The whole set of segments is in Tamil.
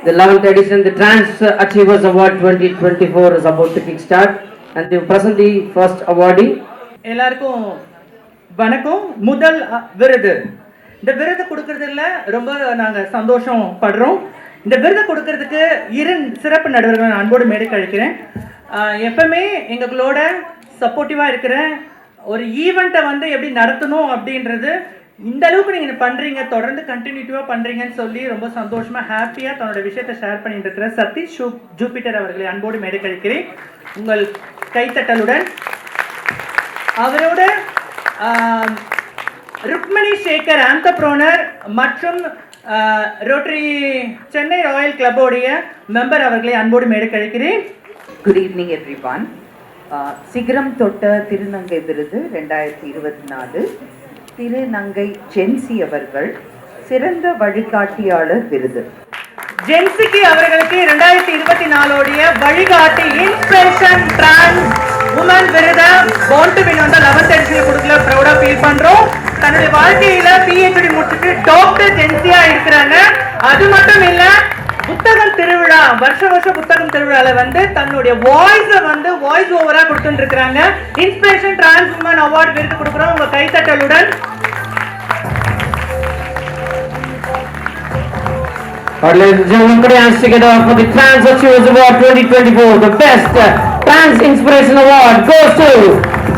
The 11th edition, the Trans Achievers Award 2024 is about to kickstart, and they present the first awardee. எல்லாருக்கும் வணக்கம். முதல் விருது, இந்த விருது கொடுக்கறதுல ரொம்ப நாங்கள் சந்தோஷம் படுறோம். இந்த விருது கொடுக்கறதுக்கு சிறப்பு நடுவர்கள் நான் அன்போடு மேடைக்கு அழைக்கிறேன். எப்பவுமே எங்களோட சப்போர்ட்டிவாக இருக்கிற ஒரு ஈவெண்ட்டை வந்து எப்படி நடத்தணும் அப்படின்றது இந்த அளவுக்கு நீங்கள் பண்ணுறீங்க, தொடர்ந்து கண்டினியூட்டிவாக பண்ணுறீங்கன்னு சொல்லி ரொம்ப சந்தோஷமாக ஹாப்பியாக தன்னோட விஷயத்தை ஷேர் பண்ணிட்டு இருக்கிற சதீஷ் ஜூபிட்டர் அவர்களை அன்போடு மேடைக்கு அழைக்கிறேன். உங்கள் கைத்தட்டலுடன் அவரோட ருக்மணி சேகர் ஆண்டர்பிரனர் மற்றும் ரோட்டரி சென்னை ராயல் கிளப்போடைய மெம்பர் அவர்களை அன்போடு மேடைக்கு அழைக்கிறேன். Good evening everyone. சிகரம் தொட்ட திருநங்கை விருது 2024 திருநங்கை ஜென்சி அவர்கள் சிறந்த வழிகாட்டியாளர் விருது. ஜென்சிக்கு அவர்களுக்கு 2024 வழிகாட்டி இன்ஸ்பிரேஷன் டிரான்ஸ் உமன் விருது born to win 11th edition கொடுக்கல ப்ரௌடா ஃபீல் பண்றோம். தன்னுடைய வாழ்க்கையில PhD முடிச்சுட்டு டாக்டர் ஜென்சியா இருக்கிறாங்க. அது மட்டும் இல்ல, புத்தகம் திருவிழா வருஷம் புத்தகம் திருவிழால வந்து தன்னுடைய வாய்ஸ் ஓவரா கொடுத்துட்டு இருக்காங்க. இன்ஸ்பிரேஷன் டிரான்ஸ் உமன் அவார்ட் விருது கொடுக்குறோம் உங்க கைத்தட்டலுடன். Ladies and gentlemen, put your hands together for the Trans Achievers Award 2024. The best Trans Inspiration Award goes to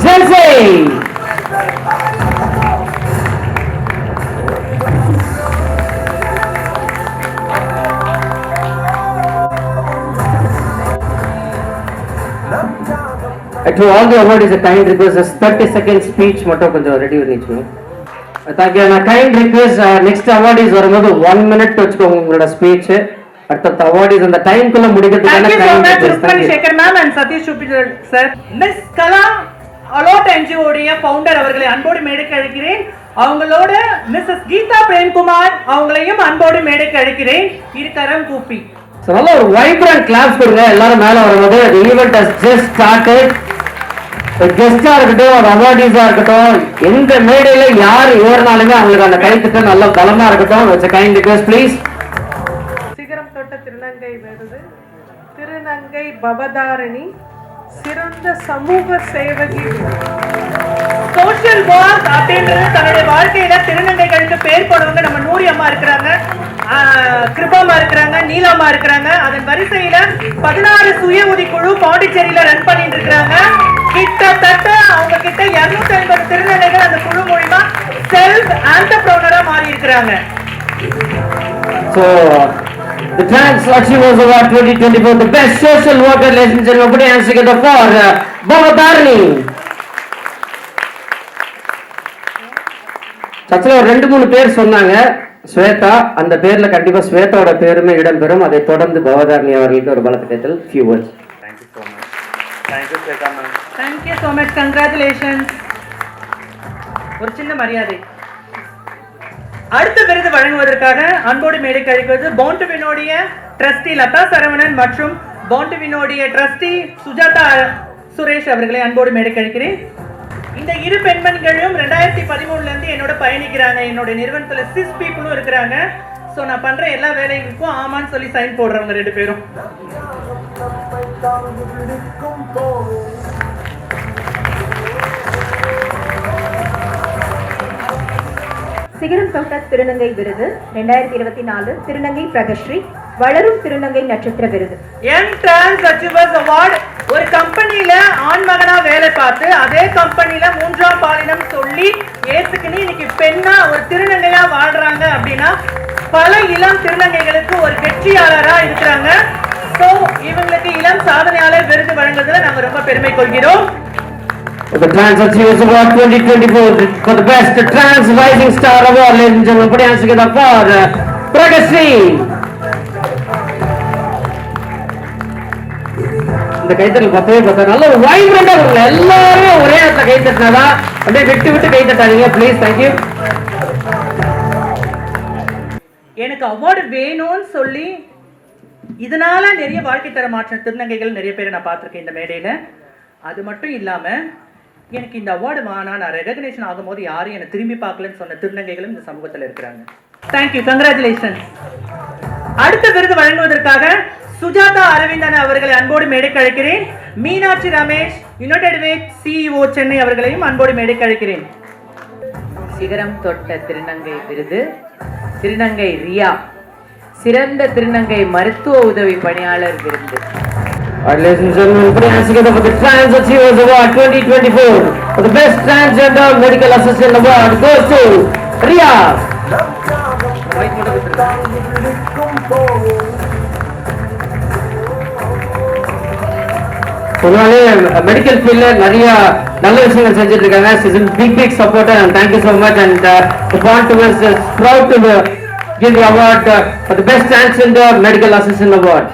Jensi. To all the awardees, a kind request, a 30-second speech மட்டும் கொஞ்சம் ரெடி பண்ணிச்சுங்க. Thank you. நான் kind request, next awardees வரும்போது 1 minute வச்சுக்கோங்க உங்களோட ஸ்பீச். அடுத்த awardees அந்த டைம்க்குள்ள முடிக்கிறதுக்கான Thank you so much Rukmani Sekar ma'am and Satish Jupiter sir. Miss Kala அலோட் NGO உடைய ஃபவுண்டர் அவர்களை அன்போடு மேடைக்கு அழைக்கிறேன். அவங்களோட மிஸ்ஸஸ் கீதா பிரேம்குமார் அவங்களையும் அன்போடு மேடைக்கு அழைக்கிறேன். இருக்கரம் கூப்பி. So நல்ல ஒரு வைப்ரன்ட் கிளாஸ் கொடுங்க எல்லாரும் மேல வரும்போது. The event has just started. கெஸ்டா இருக்கட்டும், அவார்டீஸா இருக்கட்டும், எந்த மேடையில யார் ஏறினாலுமே அவங்களுக்கு அந்த கைத்தட்ட நல்ல பலமா இருக்கட்டும். It's a kind request, please. சிகரம் தொட்ட திருநங்கை விருது திருநங்கை பவதாரணி சிறந்த சமூக சேவகி. சோஷியல் ஒர்க் அப்படின்றது தன்னுடைய வாழ்க்கையில திருநங்கைகளுக்கு பேர் போடுவாங்க. நம்ம நூரி அம்மா இருக்கிறாங்க, கிருபாமா இருக்கிறாங்க, நீலாமா இருக்கிறாங்க. அதன் வரிசையில 16 சுய உதவிக்குழு பாண்டிச்சேரியில ரன் பண்ணிட்டு இருக்கிறாங்க. கிட்டத்தட்ட அவங்க கிட்ட 250 திருநங்கைகள் அந்த குழு மூலமா செல்ஃப் ஆண்டர்பிரனரா மாறி இருக்கிறாங்க. So the Trans Achievers Award 2024, the best social worker, ladies and gentlemen, put your hands together for Bhavatarni. சச்சல 2-3 பேர் சொன்னாங்க. ஸ்வேதா, அந்த பேர்ல கண்டிப்பா ஸ்வேதாவோட பேருமே இடம்பெறும். அதை தொடர்ந்து பவதாரணி அவர்களுக்கு ஒரு பலத்த கைத்தல். few words. Thank you so much. Thank you Sweta ma'am. Thank you so much. Congratulations. ஒரு சின்ன மரியாதை. அடுத்த விருது வழங்குவதற்காக அன்போடு மேடைக்கு அழைப்பது born to win உடைய ட்ரஸ்டி லதா சரவணன் மற்றும் born to win உடைய ட்ரஸ்டி சுஜாதா சுரேஷ் அவர்களை அன்போடு மேடைக்கு அழைக்கிறேன். இந்த இரு பெண்மணிகளும் 2013 இருந்து என்னோட பயணிக்கிறாங்க. என்னோட நிறுவனத்துல 6 பீப்புளும் இருக்கிறாங்க. சோ நான் பண்ற எல்லா வேலைகளுக்கும் ஆமான்னு சொல்லி சைன் போடுறவங்க 2 பேரும். சிகரம் தொட்ட திருநங்கை விருது 2024 திருநங்கை பிரகஸ்ரீ வளரும் திருநங்கை நட்சத்திர விருது. Trans Achievers Award ஒரு கம்பெனில ஆண் மகனா வேலை பார்த்து அதே கம்பெனில 3ஆம் பாலினம் சொல்லி ஏத்துக்கினு இன்னைக்கு பெண்ணா ஒரு திருநங்கையா வாழ்றாங்க அப்படின்னா பல இளம் திருநங்கைகளுக்கு ஒரு வெற்றியாளரா இருக்கிறாங்க. சோ இவங்களுக்கு இளம் சாதனையாளர் விருது வழங்குவதில் நாங்க ரொம்ப பெருமை கொள்கிறோம். The Trans Achievers Award 2024 for the best Trans Rising Star Award, ladies and gentlemen, put your hands together for Pragasri. இந்த கைத்தட்டல் பார்த்தா நல்ல ஒரு வைப்ரண்டா இருக்குங்க. எல்லாரும் ஒரே இடத்துல கைத்தட்டினாதா அப்படியே விட்டு கைத்தட்டாதீங்க ப்ளீஸ். தேங்க்யூ. எனக்கு அவார்டு வேணும்னு சொல்லி இதனால நிறைய வாழ்க்கை தர மாற்ற திருநங்கைகள் நிறைய பேரை நான் பார்த்துருக்கேன் இந்த மேடையில. அது மட்டும் இல்லாம எனக்கு இந்த அவார்டு வாங்கினா நான் ரெகக்னேஷன் ஆகும்போது யாரும் என்னை திரும்பி பார்க்கலன்னு சொன்ன திருநங்கைகளும் இந்த சமூகத்தில் இருக்கிறாங்க. தேங்க்யூ. கங்க்ராச்சுலேஷன்ஸ். அடுத்த விருது வழங்குவதற்காக சுஜாதா அரவிந்தன் அவர்களை அன்போடு மேடைக்கு அழைக்கிறேன். மீனாட்சி ரமேஷ், யுனைடெட் வே CEO சென்னை அவர்களையும் அன்போடு மேடைக்கு அழைக்கிறேன். சிகரம் தொட்ட திருநங்கை விருது திருநங்கை ரியா சிறந்த திருநங்கை மருத்துவ உதவி பணியாளர் விருது. Ladies and gentlemen, put your hands together for the Trans Achievers Award 2024. For the best transgender medical assistant award goes to Ria. Medical ஃபீல்ட்ல நிறைய நல்ல விஷயங்கள் செஞ்சுட்டு இருக்காங்க. She's a big supporter and thank you so much, and the Pontivus is proud to give the award for the best transgender medical assistant award.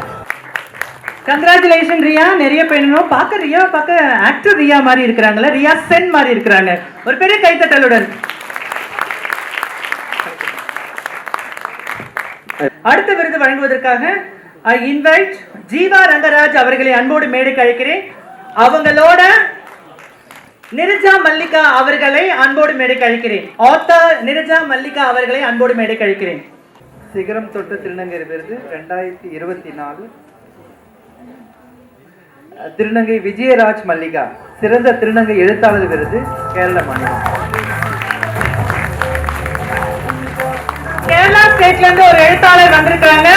Congratulation Riya. நிறைய பெண்ணும் பார்க்க ஆக்டர் ரியா மாதிரி இருக்கிறாங்களா, ரியா சென் மாதிரி இருக்கிறாங்க. ஒரு பெரிய கைத்தட்டலுடன் அடுத்த விருது வழங்குவதற்காக ஐ இன்வைட் ஜீவா ரங்கராஜ் அவர்களை அன்போடு மேடைக்கு அழைக்கிறேன். அவங்களோட நிரஜா மல்லிகா அவர்களை அன்போடு மேடைக்கு அழைக்கிறேன். ஆத்தர் நிரஜா மல்லிகா அவர்களை அன்போடு மேடைக்கு அழைக்கிறேன். சிகரம் தொட்ட திருநங்கை விருது 2024 திருநங்கை விஜயராஜ் மல்லிகா சிறந்த திருநங்கை எழுத்தாளர் விருது கேரள மாநிலம். கேரளா ஸ்டேட்ல இருந்து ஒரு எழுத்தாளர் வந்திருக்காங்க.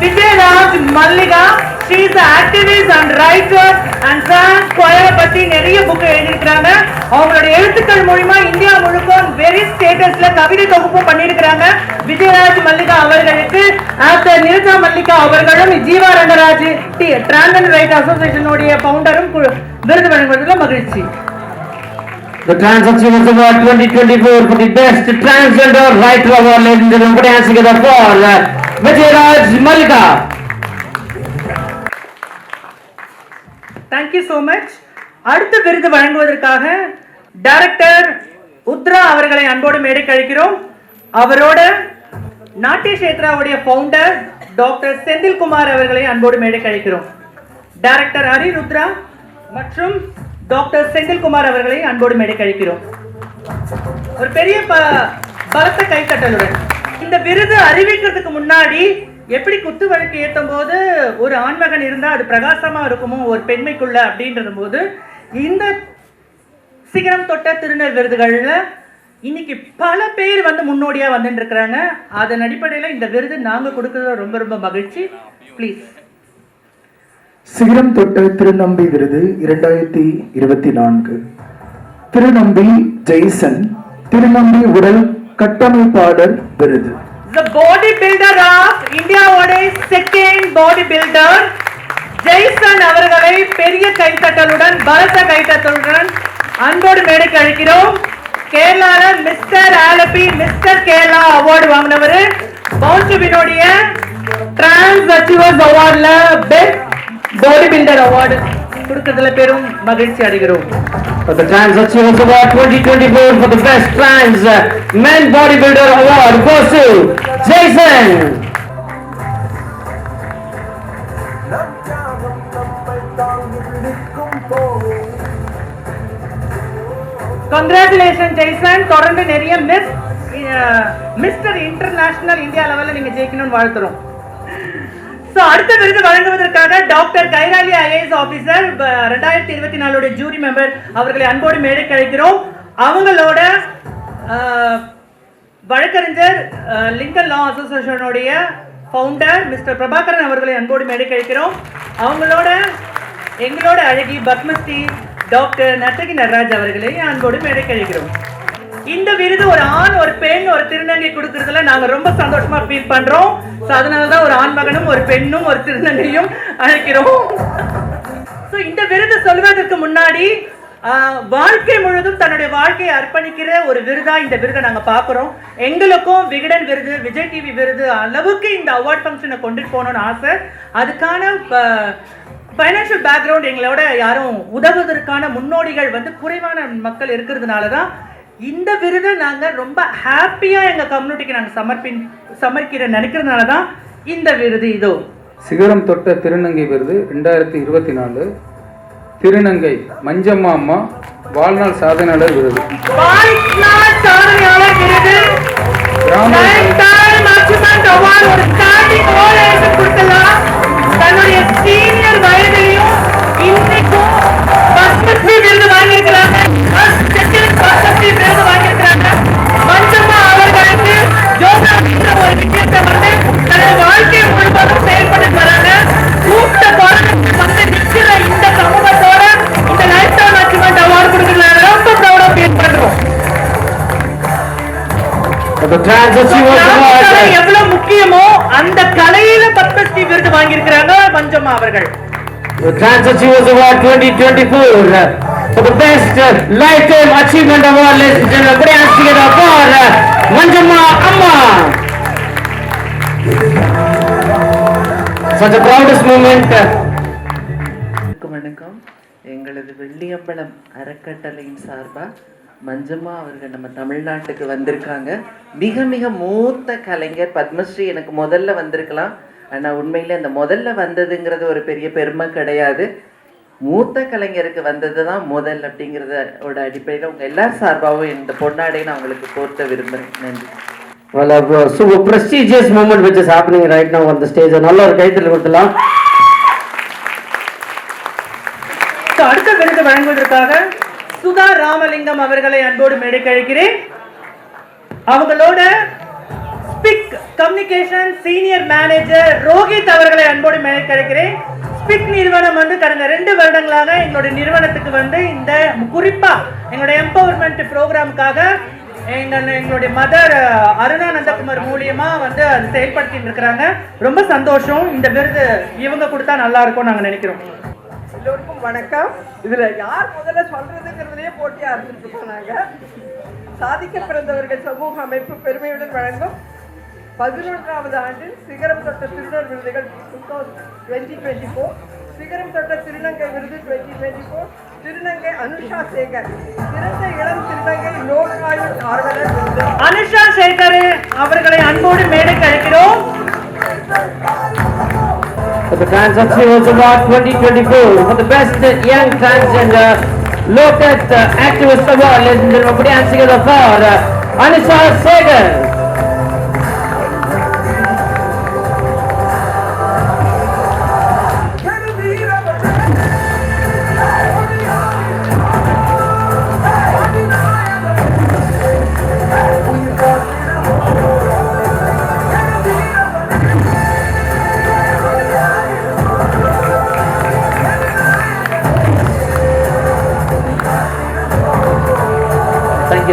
Vijayaraj Mallika, she is an activist and writer and trans choir பத்தி நிறைய புக் எழுதியிருக்காங்க. அவங்களுடைய எழுத்துக்கள் மூலமா இந்தியா முழுக்க வெரி ஸ்டேட்டஸ்ல கவிதை தொகுப்பு பண்ணியிருக்காங்க. விஜயராஜ் மல்லிகா அவர்களுக்கு ஆக்டர் நிரஜா மல்லிகா அவர்களும் ஜீவா ரங்கராஜ் டிரான்ஸ்ஜெண்டர் ரைட் அசோசியேஷனுடைய ஃபவுண்டரும் விருது வழங்குவதில் மகிழ்ச்சி. The Trans Achievers Award 2024 for the best transgender writer award, ladies and gentlemen, put your hands together for Vijayaraj Mallika. Thank you so much. அடுத்த விருது வழங்குவதற்காக டைரக்டர் உத்ரா அவர்களை அன்போடு மேடைக்கு அழைக்கிறோம். அவரோட நாட்டிய கஷேத்ராவுடைய ஃபவுண்டர் டாக்டர் செந்தில்குமார் அவர்களை அன்போடு மேடைக்கு அழைக்கிறோம். டைரக்டர் ஹரிருத்ரா மற்றும் டாக்டர் செந்தில்குமார் அவர்களை அன்போடு மேடைக்கு அழைக்கிறோம். ஒரு பெரிய பலத்த கைத்தட்டலுடன் இந்த விருது அறிவிக்கிறதுக்கு முன்னாடி எப்படி குத்து வழக்கு ஏற்றும் போது ஒரு ஆண்மகன் இருந்தா அது பிரகாசமா இருக்குமோ ஒரு பெண்மைக்குள்ள அப்படின்றது போது இந்த சிகரம் தொட்ட திருநர் விருதுகள்ல இன்னைக்கு பல பேர் வந்து முன்னோடியா வந்துட்டு இருக்கிறாங்க. அதன் அடிப்படையில் இந்த விருது நாங்க கொடுக்கறது ரொம்ப ரொம்ப மகிழ்ச்சி. ப்ளீஸ். சிகரம் தொட்ட திருநம்பி விருது 2024 திருநம்பி ஜெய்சன் திருநம்பி உடல் கட்டமைப்பாளர் விருது. The bodybuilder of India ஓட second bodybuilder ஜெய்சன் அவர்களை பெரிய கைத்தட்டலுடன் பலத்த கைத்தட்டலுடன் அன்போடு மேடைக்கு அழைக்கிறோம். கேரளால mister Alleppey mister Kerala award வாங்கினவர் பவுன்சுபினுடைய டிரான்ஸ் அச்சீவர்ஸ் அவார்ட்ல பெஸ்ட் பாடி பில்டர் அவார்டு கொடுக்கிறதுல பெரும் மகிழ்ச்சி அடைகிறோம். For the Trans Achievers Award 2024 for the best trans men bodybuilder award goes to Jason. Congratulations Jason. தொடர்ந்து நிறைய மிஸ்டர் இன்டர்நேஷனல் இந்தியா லெவல்ல நீங்க ஜெயிக்கணும்னு வாழ்த்துறோம். சோ அடுத்த விருது வழங்குவதற்காக doctor Kairali IAS officer 2024 jury member அவர்களை அன்போடு மேடைக்கு அழைக்கிறோம். அவங்களோட வழக்கறிஞர் லிங்கன் லா அசோசியேஷனுடைய ஃபவுண்டர் மிஸ்டர் பிரபாகரன் அவர்களை அன்போடு மேடைக்கு அழைக்கிறோம். அவங்களோட எங்களோட அழகி பத்மஸ்ரீ டாக்டர் நர்த்தகி நடராஜ் அவர்களை அன்போடு மேடைக்கு அழைக்கிறோம். இந்த விருது ஒரு ஆண் ஒரு பெண் ஒரு திருநங்கை கொடுக்கறதுல நாங்க ரொம்ப சந்தோஷமா ஃபீல் பண்றோம். அதனாலதான் ஒரு ஆண் மகனும் ஒரு பெண்ணும் ஒரு திருநங்கையும் அழைக்கிறோம். இந்த விருது சொல்வதற்கு முன்னாடி வாழ்க்கை முழுதும் தன்னுடைய வாழ்க்கையை அர்ப்பணிக்கிற ஒரு விருதா இந்த விருதை நாங்க பாக்குறோம். எங்களுக்கும் விகடன் விருது விஜய் டிவி விருது அளவுக்கு இந்த அவார்ட் ஃபங்க்ஷனை கொண்டுட்டு போகணும்னு ஆசை. அதுக்கான ஃபைனான்சியல் பேக்ரவுண்ட் எங்களோட யாரும் உதவுவதற்கான முன்னோடிகள் வந்து குறைவான மக்கள் இருக்கிறதுனால தான் இந்த விருதை நாங்க ரொம்ப ஹாப்பியா எங்க கம்யூனிட்டிக்கு நாங்க சமர்ப்பிக்கிற நினைக்கிறதுனால தான் இந்த விருது. இதோ சிகரம் தொட்ட திருநங்கை விருது 2024 திருநங்கை மஞ்சம்மா அம்மா வாழ்நாள் சாதனையாளர் விருது. வாழ்நாள் சாதனையாளர் விருது The Trans Achievers Kalai Award. எவ்வளவு முக்கியமோ அந்த கலையில பத்மஸ்ரீ விருது வாங்கியிருக்கிறாங்க மஞ்சம்மா அவர்கள். The Trans Achievers Award 2024 for the best lifetime achievement award, ladies and gentlemen. Put your hands together for Manjamma Amma. Such a proudest moment. வணக்கம். எங்களது வெள்ளியம்பலம் அறக்கட்டளையின் சார்பா மஞ்சம்மா அவர்கள் நம்ம தமிழ்நாட்டுக்கு வந்திருக்காங்க. மிக மிக மூத்த கலைஞர். பத்மஸ்ரீ எனக்கு முதல்ல வந்திருக்கலாம், ஆனால் உண்மையிலே அந்த முதல்ல வந்ததுங்கிறது ஒரு பெரிய பெருமை கிடையாது. மூத்த கலைஞருக்கு வந்தது தான் முதல் அப்படிங்கிறதோட அடிப்படையில் உங்கள் எல்லார் சார்பாகவும் இந்த பொன்னாடை நான் உங்களுக்கு போர்த்த விரும்புகிறேன். நன்றி. Well, a super prestigious moment which is happening right now on the stage. நல்ல ஒரு கைத்தறி கொடுக்கலாம். அடுத்த விருது வழங்குவதற்காக சுதா ராமலிங்கம் அவர்களை அன்போடு மேடைக்கு அழைக்கிறேன். அவங்களோட SPIC communication senior manager Rohit அவர்களை அன்போடு மேடைக்கு அழைக்கிறேன். ஸ்பிக் நிறுவனம் வந்து கடந்த 2 வருடங்களாக எங்களுடைய நிறுவனத்துக்கு வந்து இந்த குறிப்பா எங்களுடைய எம்பவர்மெண்ட் ப்ரோக்ராமுக்காக எங்களுடைய மதர் அருணா நந்தகுமார் மூலியமா வந்து அது செயல்படுத்திட்டு இருக்கிறாங்க. ரொம்ப சந்தோஷம். இந்த விருது இவங்க கொடுத்தா நல்லா இருக்கும் நாங்க நினைக்கிறோம். எல்லோருக்கும் வணக்கம். இதுல யார் முதல்ல சொல்றதுங்கிறதுலயே போட்டியா இருந்துட்டு போனாங்க. சாதிக்க பிறந்தவர்கள் சமூக அமைப்பு பெருமையுடன் வழங்கும் 11வது ஆண்டில் சிகரம் தொட்ட திருநர் விருதுகள் 2024, சிகரம் தொட்ட திருநங்கை விருது 2024, திருநங்கை அனுஷா சேகர் சிறந்த இளம் திருநங்கை நோக்காயுள் ஆர்வலர் விருது. அனுஷா சேகர் அவர்களை அன்போடு மேடைக்கு அழைக்கிறோம். For the Trans Achievers Award 2024 for the best young transgender low-tech activist award, ladies and gentlemen. Put your hands together for Anisha Segar.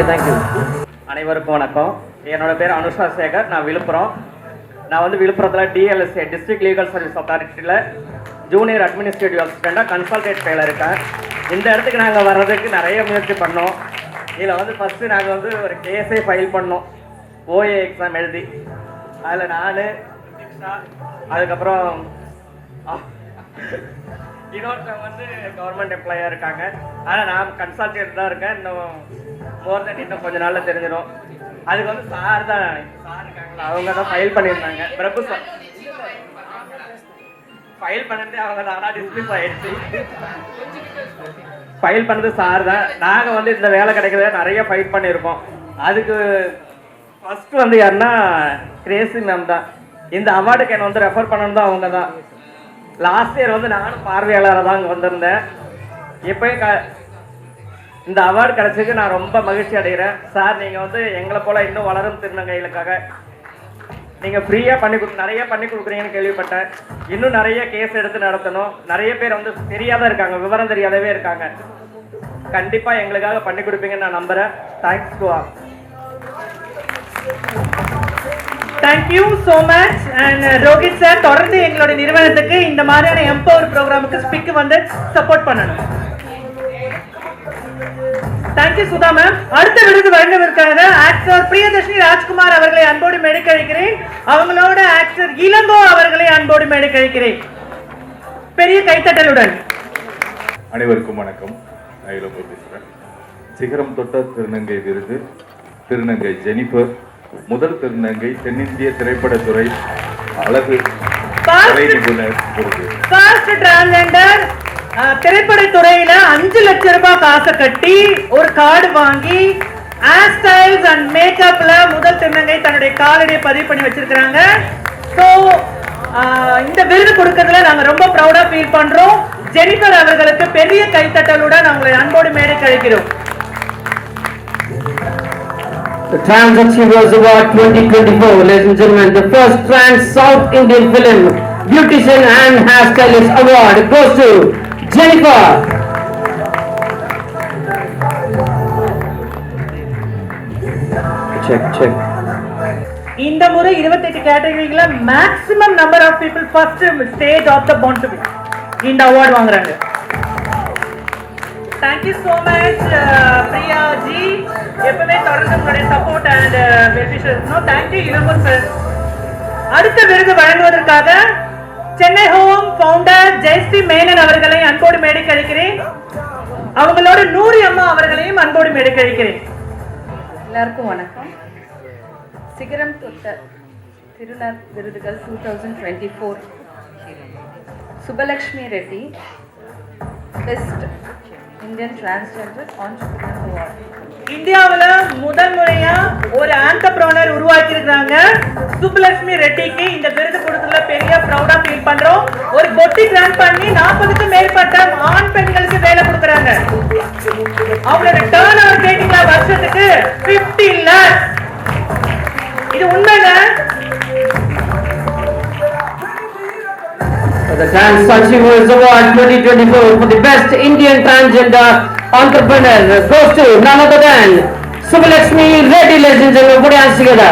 Thank you. அனைவருக்கும் வணக்கம். என்னோட பேர் அனுஷா சேகர். நான் விழுப்புரம். நான் வந்து விழுப்புரத்தில் டிஎல்எஸ்ஏ டிஸ்ட்ரிக்ட் லீகல் சர்வீஸ் அத்தாரிட்டியில் ஜூனியர் அட்மினிஸ்ட்ரேட்டிவ் அசிஸ்டண்டாக கன்சல்டேட் ஃபெயிலாக இருக்கேன். இந்த இடத்துக்கு நாங்கள் வர்றதுக்கு நிறைய முயற்சி பண்ணோம். இதில் வந்து ஃபஸ்ட்டு நாங்கள் வந்து ஒரு கேஸே ஃபைல் பண்ணோம். ஓஏ எக்ஸாம் எழுதி அதில் நான் அதுக்கப்புறம் இன்னொருத்தவங்க வந்து கவர்மெண்ட் எம்ப்ளாயாக இருக்காங்க. ஆனால் நான் கன்சல்டேட் தான் இருக்கேன். இன்னும் கொஞ்ச நாள்ல தெரிஞ்சிடும். அதுக்கு வந்து சார் இருக்காங்களா, அவங்க தான் ஃபைல் பண்ணியிருந்தாங்க. பிரபு சார் ஃபைல் பண்ணது அவங்க தான், ஆனால் டிஸ்மிஸ் ஆயிடுச்சு. ஃபைல் பண்ணது சார் தான். நாங்கள் வந்து இந்த வேலை கிடைக்கிறத நிறைய ஃபைட் பண்ணியிருக்கோம். அதுக்கு ஃபர்ஸ்ட் வந்து யாருன்னா கிரேசி மேம் தான். இந்த அவார்டுக்கு என்னை வந்து ரெஃபர் பண்ணணும் தான் அவங்க தான். லாஸ்ட் இயர் வந்து நானும் பார்வையாளராக தான் அங்கே வந்திருந்தேன். எப்பயும் இந்த அவார்டு கிடைச்சதுக்கு நான் ரொம்ப மகிழ்ச்சி அடைகிறேன். சார் நீங்கள் வந்து எங்களை போல் இன்னும் வளரும் திருநங்கைகளுக்காக நீங்கள் ஃப்ரீயாக நிறைய பண்ணி கொடுக்குறீங்கன்னு கேள்விப்பட்டேன். இன்னும் நிறைய கேஸ் எடுத்து நடத்தணும். நிறைய பேர் வந்து தெரியாத இருக்காங்க, விவரம் தெரியாதவே இருக்காங்க. கண்டிப்பாக எங்களுக்காக பண்ணி கொடுப்பீங்கன்னு நான் நம்புகிறேன். Thanks to all. Thank you so much. And Rohit sir தொடர்ந்து எங்களுடைய நிறுவனத்துக்கு இந்த மாதிரியான எம்பவர் ப்ரோக்ராமுக்கு ஸ்பிக் வந்து சப்போர்ட் பண்ணணும். Thank you Sudha ma'am. அடுத்த விருது வழங்கவிருக்காங்க ஆக்டர் பிரியதர்ஷினி ராஜ்குமார் அவர்களை அன்போடு மேடைக்கு அழைக்கிறேன். அவங்களோட ஆக்டர் இளங்கோ அவர்களை அன்போடு மேடைக்கு அழைக்கிறேன். பெரிய கைத்தட்டலுடன். அனைவருக்கும் வணக்கம். நான் இளங்கோ பேசுகிறேன். சிகரம் தொட்ட திருநங்கை விருது திருநங்கை ஜெனிஃபர், முதல் திருநங்கை தென்னிந்திய திரைப்படத்துறை அழகு கலை நிபுணர் விருது. ஃபர்ஸ்ட் டிரான்ஸ்ஜெண்டர் திரைப்படத்துறையில 5 லட்சம் ரூபாய் காசை கட்டி ஒரு கார்டு வாங்கி ஹேர் ஸ்டைல்ஸ் அண்ட் மேக்கப்ல முதல் திருநங்கை தன்னுடைய காலடியை பதிவு பண்ணி வச்சிருக்காங்க. ஸோ இந்த விருது கொடுக்கறதுல நாங்க ரொம்ப ப்ரௌடா ஃபீல் பண்றோம். ஜெனிஃபர் அவர்களுக்கு பெரிய கைத்தட்டலுடன் அவங்களை அன்போடு மேடைக்கு அழைக்கிறோம். The Trans Achievers Award 2024, ladies and gentlemen, the first trans South Indian film beautician and hairstylist award goes to Jennifer. Check. இந்த முறை 28 கேட்டகரியில maximum number of people first stage of the bond to be இந்த அவார்ட் வாங்குறாங்க. Thank you so much Priya ji, எப்பவுமே தொடர்ந்து உங்களுடைய support and well wishers. Thank you Ilango sir. அடுத்த விருது வழங்குவதற்காக சென்னை ஹோம் ஃபவுண்டர் ஜெயஸ்ரீ மேனன் அவர்களை அன்போடு மேடைக்கு அழைக்கிறேன். அவங்களோட நூரி அம்மா அவர்களையும் அன்போடு மேடைக்கு அழைக்கிறேன். எல்லாருக்கும் வணக்கம். சிகரம் தொட்ட திருநர் விருதுகள் 2024 Subalakshmi Reddy best Indian transgender entrepreneur award. இந்தியாவுல முதல் முறையா ஒரு ஆண்டர்பிரனர் உருவாக்கி இருக்காங்க. சுப்புலட்சுமி ரெட்டிக்கு இந்த விருது கொடுத்ததுல பெரிய ப்ரௌடா ஃபீல் பண்றோம். ஒரு பொட்டிக் ரன் பண்ணி 40க்கும் மேற்பட்ட ஆண் பெண்களுக்கு வேலை கொடுக்கறாங்க. அவங்களோட டர்ன் ஓவர் கேட்டிங்களா வருஷத்துக்கு 50 lakhs. இது உண்மைங்க. The Trans Achievers Award 2024 for the best Indian transgender entrepreneur goes to none other than Subbalakshmi Reddy, ladies and gentlemen. Put your hands together.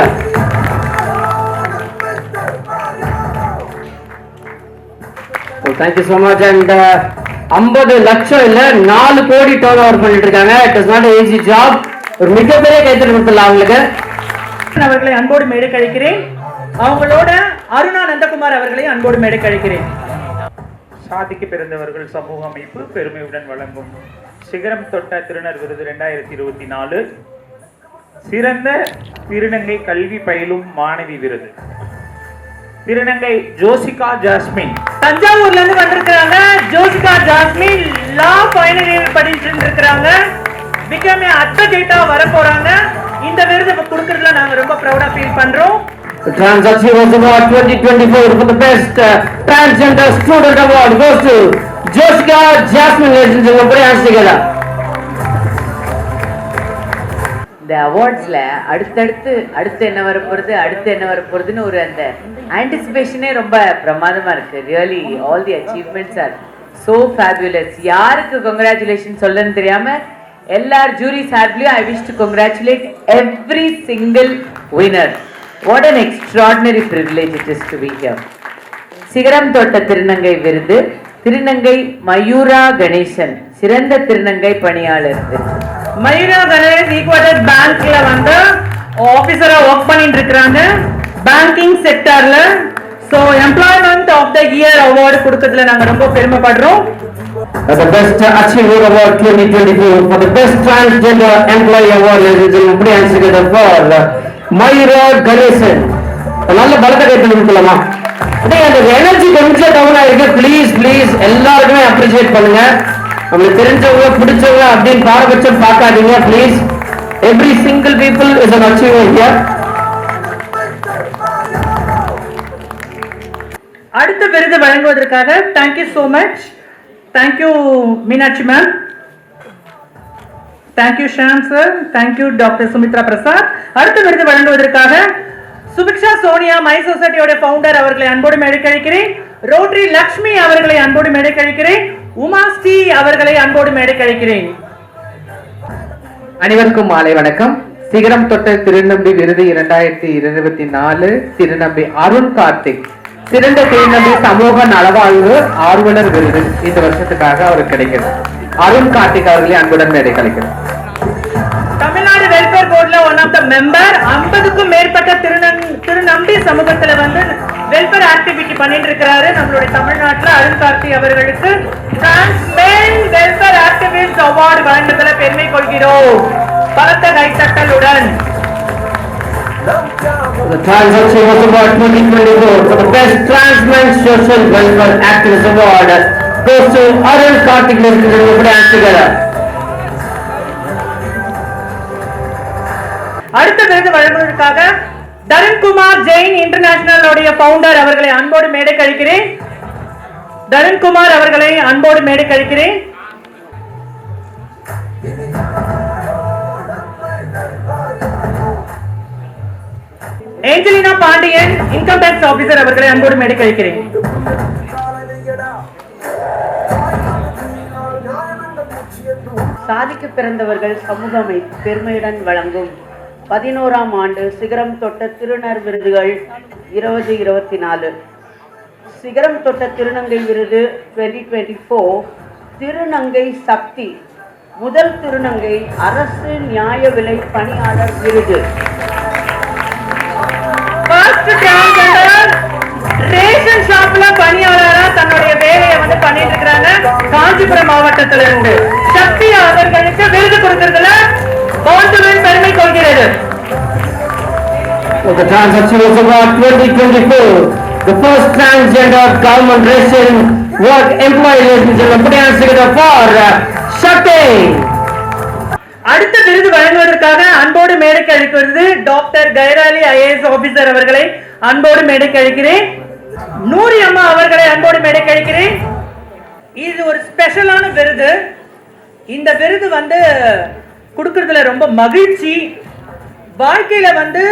Oh, thank you so much. And 50 லட்சம் இல்ல 4 கோடி டர்ன் ஓவர் பண்ணிட்டு இருக்காங்க. It is not an easy job. ஒரு மிகப்பெரிய கைத்தறி கொடுத்துடலாம் அவங்களுக்கு. அவர்களை அன்போடு மேடை கழிக்கிறேன். அவங்களோட அருணா நந்தகுமார் அவர்களை அன்போடு மேடை கழிக்கிறேன். சாதிக்கு பிறந்தவர்கள் சமூக அமைப்பு பெருமையுடன் வழங்கும் சிகரம் தொட்ட திருநர் விருது 2024 சிறந்த திருநங்கை கல்வி பயிலும் மாணவி விருது திருநங்கை ஜோசிகா ஜாஸ்மின். தஞ்சாவூர்ல இருந்து வந்திருக்காங்க. ஜோசிகா ஜாஸ்மின் லா ஃபைனல் இயர் படிச்சிட்டு இருக்காங்க. பிகமே அட்வொகேட்டா வர போறாங்க. இந்த விருது கொடுக்கறதுல நாங்க ரொம்ப ப்ரௌடா ஃபீல் பண்றோம். The Trans Achievers Award 2024 for the best transgender student award goes to Jessica Jasmine, ladies and gentlemen. Put your hands together. இந்த அவார்ட்ஸ்ல அடுத்து என்ன வரப்போறதுன்னு ஒரு அந்த ஆன்டிசிபேஷனே ரொம்ப பிரமாதமா இருக்கு. Really all the achievements are so fabulous. யாருக்கு கங்க்ராச்சுலேஷன் சொல்லணும்னு தெரியாம எல்லார் ஜூரி சார்பிலையும் I wish to congratulate every single winner. What an extraordinary privilege it is to be here. சிகரம் தொட்ட திருநங்கை விருது திருநங்கை மயூரா கணேசன் சிறந்த திருநங்கை பணியாளர். மயூரா கணேஷ் ஈக்வட்டட் பேங்க்ல வந்து ஆபீசரா ஒர்க் பண்ணிட்டு இருக்காங்க பேங்கிங் செக்டார்ல. So employment of the year award கொடுக்கிறதுல நாங்க ரொம்ப பெருமைப்படுறோம். The best achiever award 2024 for the best transgender employee award, ladies and gentlemen. Put your hands together for Mayura Ganesan. நல்ல பலத்தை கேட்டு கொடுக்கலாமா? அந்த எனர்ஜி கொஞ்சம் டவுன் ஆயிருக்கு. ப்ளீஸ் எல்லாருக்குமே அப்ரிஷியேட் பண்ணுங்க. நம்மளுக்கு தெரிஞ்சவங்க பிடிச்சவங்க அப்படின்னு பாரபட்சம் பார்க்காதீங்க. Please every single people is an achiever here. அடுத்த விருது வழங்குவதற்காக thank you so much. Thank you Meenakshi ma'am. Thank you Sham sir. Thank you doctor Sumitra Prasad. அடுத்த விருது வழங்குவதற்காக சுபிக்ஷா சோனியா மை சொசைட்டியோட ஃபவுண்டர் அவர்களை அன்போடு மேடை கழிக்கிறேன். ரோட்டரி லக்ஷ்மி அவர்களை அன்போடு மேடை கழிக்கிறேன். உமா ஸ்ரீ அவர்களை அன்போடு மேடை கழிக்கிறேன். அனைவருக்கும் மாலை வணக்கம். சிகரம் தொட்ட திருநம்பி விருது 2024 திருநம்பி அருண் கார்த்திக் சிறந்த திருநம்பி சமூக நலவாழ்வு ஆர்வலர் விருது இந்த வருஷத்துக்காக அவருக்கு கிடைக்கிறது. அருண் கார்த்திக் அவர்களை அன்புடன் மேடை கழிக்கிறேன். தமிழ்நாடு வெல்ஃபேர் போர்ட்ல ஒன் ஆஃப் த மெம்பர். 50க்கும் மேற்பட்ட திருநம்பி சமூகத்துல வந்து வெல்ஃபேர் ஆக்டிவிட்டி பண்ணிட்டு இருக்கிறாரு நம்மளுடைய தமிழ்நாட்டுல. அருண் கார்த்திக் அவர்களுக்கு டிரான்ஸ்மென் வெல்ஃபேர் ஆக்டிவிஸ்ட் அவார்டு வழங்குவதில் பெருமை கொள்கிறோம். பலத்த கைத்தட்டலுடன் The Trans Achievers Award 2024 for the best transmen social welfare activist award goes to Arun Karthik, ladies and gentlemen. Put your hands together. அடுத்த விருது வழங்குவதற்காக தருண்குமார் ஜெயின் இன்டர்நேஷனல் உடைய ஃபவுண்டர் அவர்களை அன்போடு மேடை கழிக்கிறேன். தருண்குமார் அவர்களை அன்போடு மேடை கழிக்கிறேன். Angelina Pandian income tax officer அவர்களை அன்போடு மேடை கழிக்கிறேன். சாதிக்க பிறந்தவர்கள் சமூக பெருமையுடன் வழங்கும் 11ஆம் ஆண்டு சிகரம் தொட்ட திருநர் விருதுகள் 2024. சிகரம் தொட்ட திருநங்கை விருது 2024 திருநங்கை சக்தி முதல் திருநங்கை அரசு நியாய விலை பணியாளர் விருது. ரேஷன் ஷாப்ல பணியாளரா தன்னுடைய வேலையை வந்து பண்ணிட்டு இருக்காங்க காஞ்சிபுரம் மாவட்டத்தில இருந்து சக்தி அவர்களுக்கு விருது கொடுக்கறதுல பாண்டுவின் பெருமை கொள்கிறது. The Trans Award 2024, the first transgender government ration work employee, ladies and gentlemen, put your hands together for Shakti. அடுத்த விருது வழங்குவதற்காக அன்போடு மேடைக்கு அழைக்கிறது டாக்டர் கைராலி ஐஏஎஸ் ஆபீசர் அவர்களை அன்போடு மேடைக்கு அழைக்கிறேன். நூரி அம்மா அவர்களை அன்போடு மேடைக்கு அழைக்கிறேன். இது ஒரு ஸ்பெஷலான விருது. இந்த விருது வந்து கொடுக்கறதுல ரொம்ப மகிழ்ச்சி. வாழ்க்கையில வந்து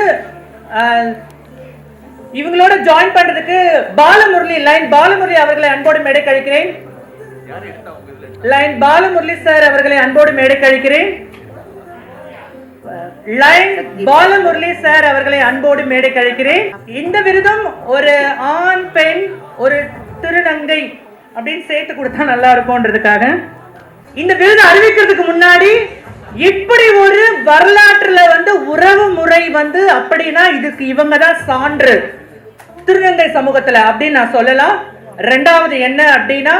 இவங்களோட ஜாயின் பண்றதுக்கு பாலமுரளி லைன் பாலமுரளி அவர்களை அன்போடு மேடைக்கு அழைக்கிறேன். லைன் பாலமுரளி சார் அவர்களை அன்போடு மேடைக்கு அழைக்கிறேன். லைன் பாலமுரளி சார் அவர்களை அன்போடு மேடைக்கு அழைக்கிறேன். இந்த விருதும் ஒரு ஆண் பெண் ஒரு திருநங்கை அப்படின்னு சேர்த்து கொடுத்தா நல்லா இருக்கும்ன்றதுக்காக இந்த விருது அறிவிக்கிறதுக்கு முன்னாடி இப்படி ஒரு வரலாற்றுல வந்து உறவு முறை வந்து அப்படின்னா இதுக்கு இவங்க தான் சான்று திருநங்கை சமூகத்துல அப்படின்னு நான் சொல்லலாம். ரெண்டாவது என்ன அப்படின்னா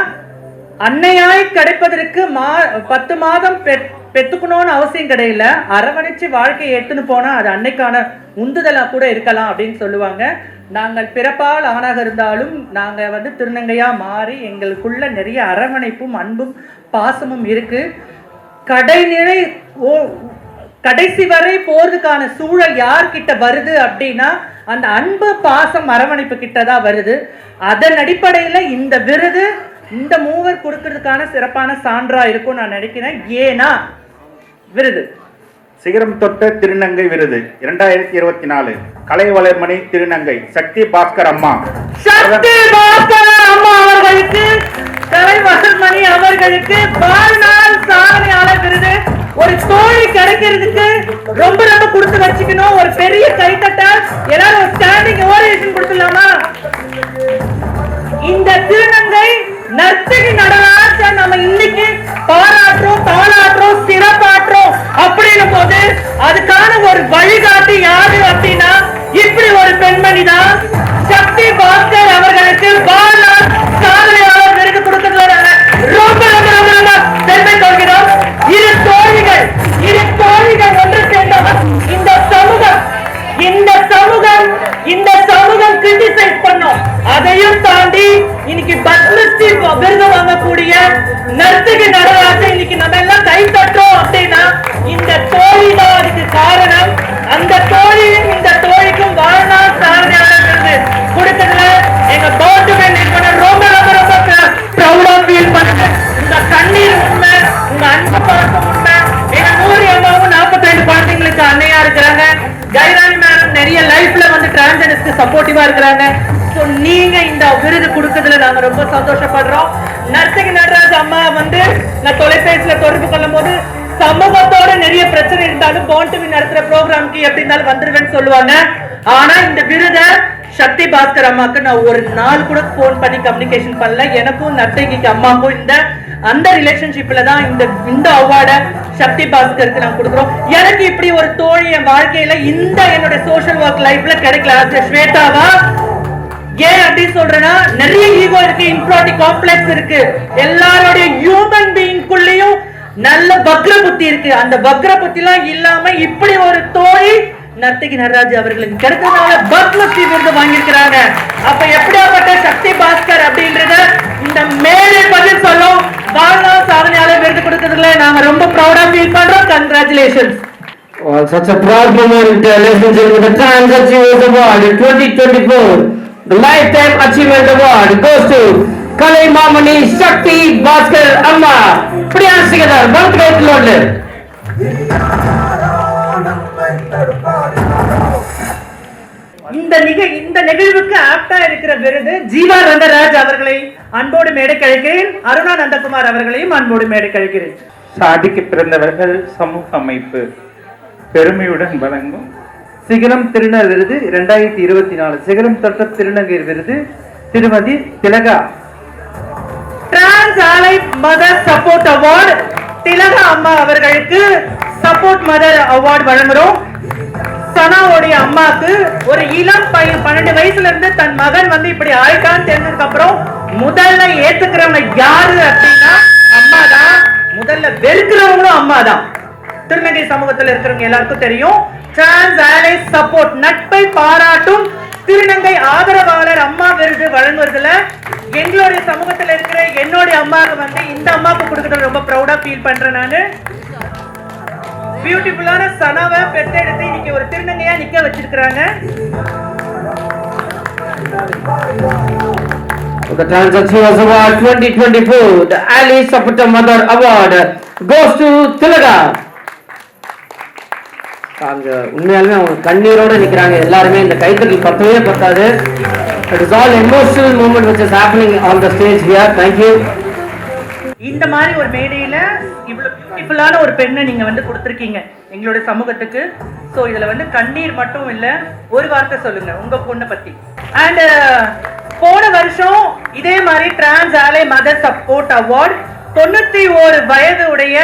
அன்னையாய் கிடைப்பதற்கு 10 மாதம் பெத்துக்கணும்னு அவசியம் கிடையாது. அரவணைச்சு வாழ்க்கையை எடுத்துன்னு போனா அது அன்னைக்கான உந்துதலா கூட இருக்கலாம் அப்படின்னு சொல்லுவாங்க. நாங்கள் பிறப்பால் ஆணாக இருந்தாலும் நாங்க வந்து திருநங்கையா மாறி எங்களுக்குள்ள நிறைய அரவணைப்பும் அன்பும் பாசமும் இருக்கு. கடைசி வரை போறதுக்கான சூழல் யார்கிட்ட வருது அப்படின்னா அந்த அன்பு பாசம் அரவணைப்பு கிட்டதான் வருது. அதன் அடிப்படையில இந்த விருது இந்த மூவர் கொடுக்கறதுக்கான சிறப்பான சான்றா இருக்கும் நான் நினைக்கிறேன். ஏன்னா விருது சிகரம் தொட்ட திருநங்கை விருது 2024 கலை வளர்மணி திருநங்கை சக்தி பாஸ்கர் அம்மா அவர்களுக்கு கலை வளர்மணி அவர்களுக்கு வாழ்நாள் சாதனையாளர் விருது. ஒரு தோழி கிடைக்கிறதுக்கு ரொம்ப ரொம்ப கொடுத்து வச்சுக்கணும். ஒரு பெரிய கைத்தட்டல் எல்லாரும் ஒரு ஸ்டாண்டிங் ஓவேஷன் கொடுத்துடலாமா? இந்த திருநங்கை நர்த்தகி நடராஜ நம்ம இன்னைக்கு பாராட்டுறோம் தாளாட்டுறோம் சிறப்பாட்டுறோம் அப்படின்னும் போது அதுக்கான ஒரு வழிகாட்டி யாரு அப்படின்னா இப்படி ஒரு பெண்மணி தான் சக்தி பாஸ்கர் அவர்களுக்கு வாழ்நாள் சாதனையாளர் விருது கொடுக்கிறதுல ரொம்ப ரொம்ப ரொம்ப ரொம்ப பெருமை கொள்கிறோம். இரு தோழிகள் ஒன்று சேர்ந்தவர் இந்த சமூகம் கிரிட்டிசைஸ் பண்ணோம். அதையும் தாண்டி இன்னைக்கு பத்மஸ்ரீ விருது வாங்கக்கூடிய நர்த்தகி நடராஜன் இன்னைக்கு நம்ம எல்லாம் கை தட்டுறோம் அப்படின்னா இந்த தோழி தான் அதுக்கு காரணம். அந்த தோழியும் இந்த தோழிக்கும் வாழ்நாள் சாதனையாளர் விருது கொடுத்ததுல எங்க பாண்டுவன் நிறுவனம் ரொம்ப ரொம்ப ரொம்ப ப்ரௌடா ஃபீல் பண்ணுங்க. உங்க கண்ணீர் உண்மை, உங்க அன்பு பாசம் உண்மை. எங்க நூறு அம்மாவும் 42 குழந்தைங்களுக்கு அன்னையா இருக்கிறாங்க. கைராணி மேடம் நிறைய லைஃப்ல வந்து டிரான்ஸ்ஜெண்டர்ஸ்க்கு சப்போர்ட்டிவா இருக்கிறாங்க. சோ நீங்க இந்த விருது கொடுக்கிறதுல நாங்க ரொம்ப சந்தோஷப்படுறோம். நர்த்தகி நடராஜ் அம்மா வந்து நான் தொலைபேசியில தொடர்பு கொள்ளும் போது சமூகத்தோட நிறைய பிரச்சனை இருந்தாலும் பாண்டுவி நடத்துற ப்ரோக்ராம்க்கு எப்படி இருந்தாலும் வந்துருவேன்னு சொல்லுவாங்க. ஆனா இந்த விருதை சக்தி பாஸ்கர் அம்மாக்கு நான் ஒரு நாள் கூட போன் பண்ணி கம்யூனிகேஷன் பண்ணல. எனக்கும் நர்த்தகிக்கு அம்மாக்கும் அந்த ரிலேஷன்ஷிப்ல தான் இந்த அவார்ட சக்தி பாஸ்கருக்கு நான் கொடுக்குறோம். எனக்கு இப்படி ஒரு தோழி என் வாழ்க்கையில இந்த என்னோட சோஷியல் ஒர்க் லைஃப்ல கிடைக்கல. ஸ்வேதாவா ஏன் அப்படின்னு சொல்றேன்னா நிறைய ஈகோ இருக்கு, இன்ஃபிரியாரிட்டி காம்ப்ளெக்ஸ் இருக்கு, எல்லாரோடைய ஹியூமன் பீயிங்குள்ளேயும் நல்ல வக்ர புத்தி இருக்கு. அந்த வக்ர புத்தி எல்லாம் இல்லாம இப்படி ஒரு தோழி நர்த்தகி நடராஜ் அவர்களுக்கு கிடைத்ததுனால பத்மஸ்ரீ விருது வாங்கியிருக்கிறாங்க. அப்ப எப்படியாப்பட்ட சக்தி பாஸ்கர் அப்படின்றத இந்த மேலே பதில் சொல்லும் வாழ்நாள் சாதனையாளர் விருது கொடுத்ததுல நாங்க ரொம்ப ப்ரௌடா ஃபீல் பண்றோம். Congratulations. Well, such a proud moment, ladies and gentlemen. The Trans Achievers Award 2024, the Lifetime Achievement Award goes to Kalai Mamani Shakti Bhaskar Amma. Put your hands together. One great Lord. இந்த நிகழ்வுக்கு ஆப்டா இருக்கிற விருது ஜீவா ரங்கராஜ் அவர்களை அன்போடு மேடைக்கு அழைக்கிறேன். அருணா நந்தகுமார் அவர்களையும் அன்போடு மேடைக்கு அழைக்கிறேன். சாதிக்க பிறந்தவர்கள் சமூக அமைப்பு பெருமையுடன் வழங்கும் சிகரம் திருநர் விருது 2024 சிகரம் தொட்ட திருநங்கை விருது திருமதி திலகா. டிரான்ஸ் ஆலை மதர் சப்போர்ட் அவார்டு திலகா அம்மா அவர்களுக்கு சப்போர்ட் மதர் அவார்டு வழங்குறோம். சனாவுடைய அம்மாக்கு ஒரு இளம் பையன் 12 வயசுல இருந்து தன் மகன் வந்து இப்படி ஆயிட்டான்னு தெரிஞ்சதுக்கு அப்புறம் முதல்ல ஏத்துக்கிறவங்க யாரு அப்படின்னா அம்மா தான். முதல்ல வெறுக்கிறவங்களும் அம்மா தான். திருநங்கை சமூகத்தில் இருக்கிறவங்க எல்லாருக்கும் தெரியும். டிரான்ஸ் ஆலை சப்போர்ட் நட்பை பாராட்டும் திருநங்கை ஆதரவாளர் அம்மா விருது வழங்குவதில் எங்களுடைய சமூகத்தில் இருக்கிற என்னுடைய அம்மாவுக்கு வந்து இந்த அம்மாவுக்கு கொடுக்கறது ரொம்ப ப்ரௌடா ஃபீல் பண்றேன். நானு பியூட்டிஃபுல்லான சனாவை பெற்றெடுத்து இன்னைக்கு ஒரு திருநங்கையா நிக்க வச்சிருக்காங்க. The Trans Achievers Award 2024, the Ali Support Mother Award goes to Tilaga. அங்க உண்மையாலுமே அவங்க கண்ணீரோட நிக்கிறாங்க எல்லாருமே. இந்த கைத்தட்டல் பத்தவே பத்தாது. It is all emotional moment which is happening on the stage here. Thank you. இந்த மாதிரி ஒரு மேடையில இவ்வளவு பியூட்டிஃபுல்லான ஒரு பெண்ணை நீங்க வந்து கொடுத்திருக்கீங்க எங்களுடைய சமூகத்துக்கு. சோ இதுல வந்து கண்ணீர் மட்டும் இல்ல, ஒரு வார்த்தை சொல்லுங்க உங்க பொண்ணை பத்தி. அண்ட் போன வருஷம் இதே மாதிரி டிரான்ஸ் ஆலை மதர் சப்போர்ட் அவார்ட் 91 வயது உடைய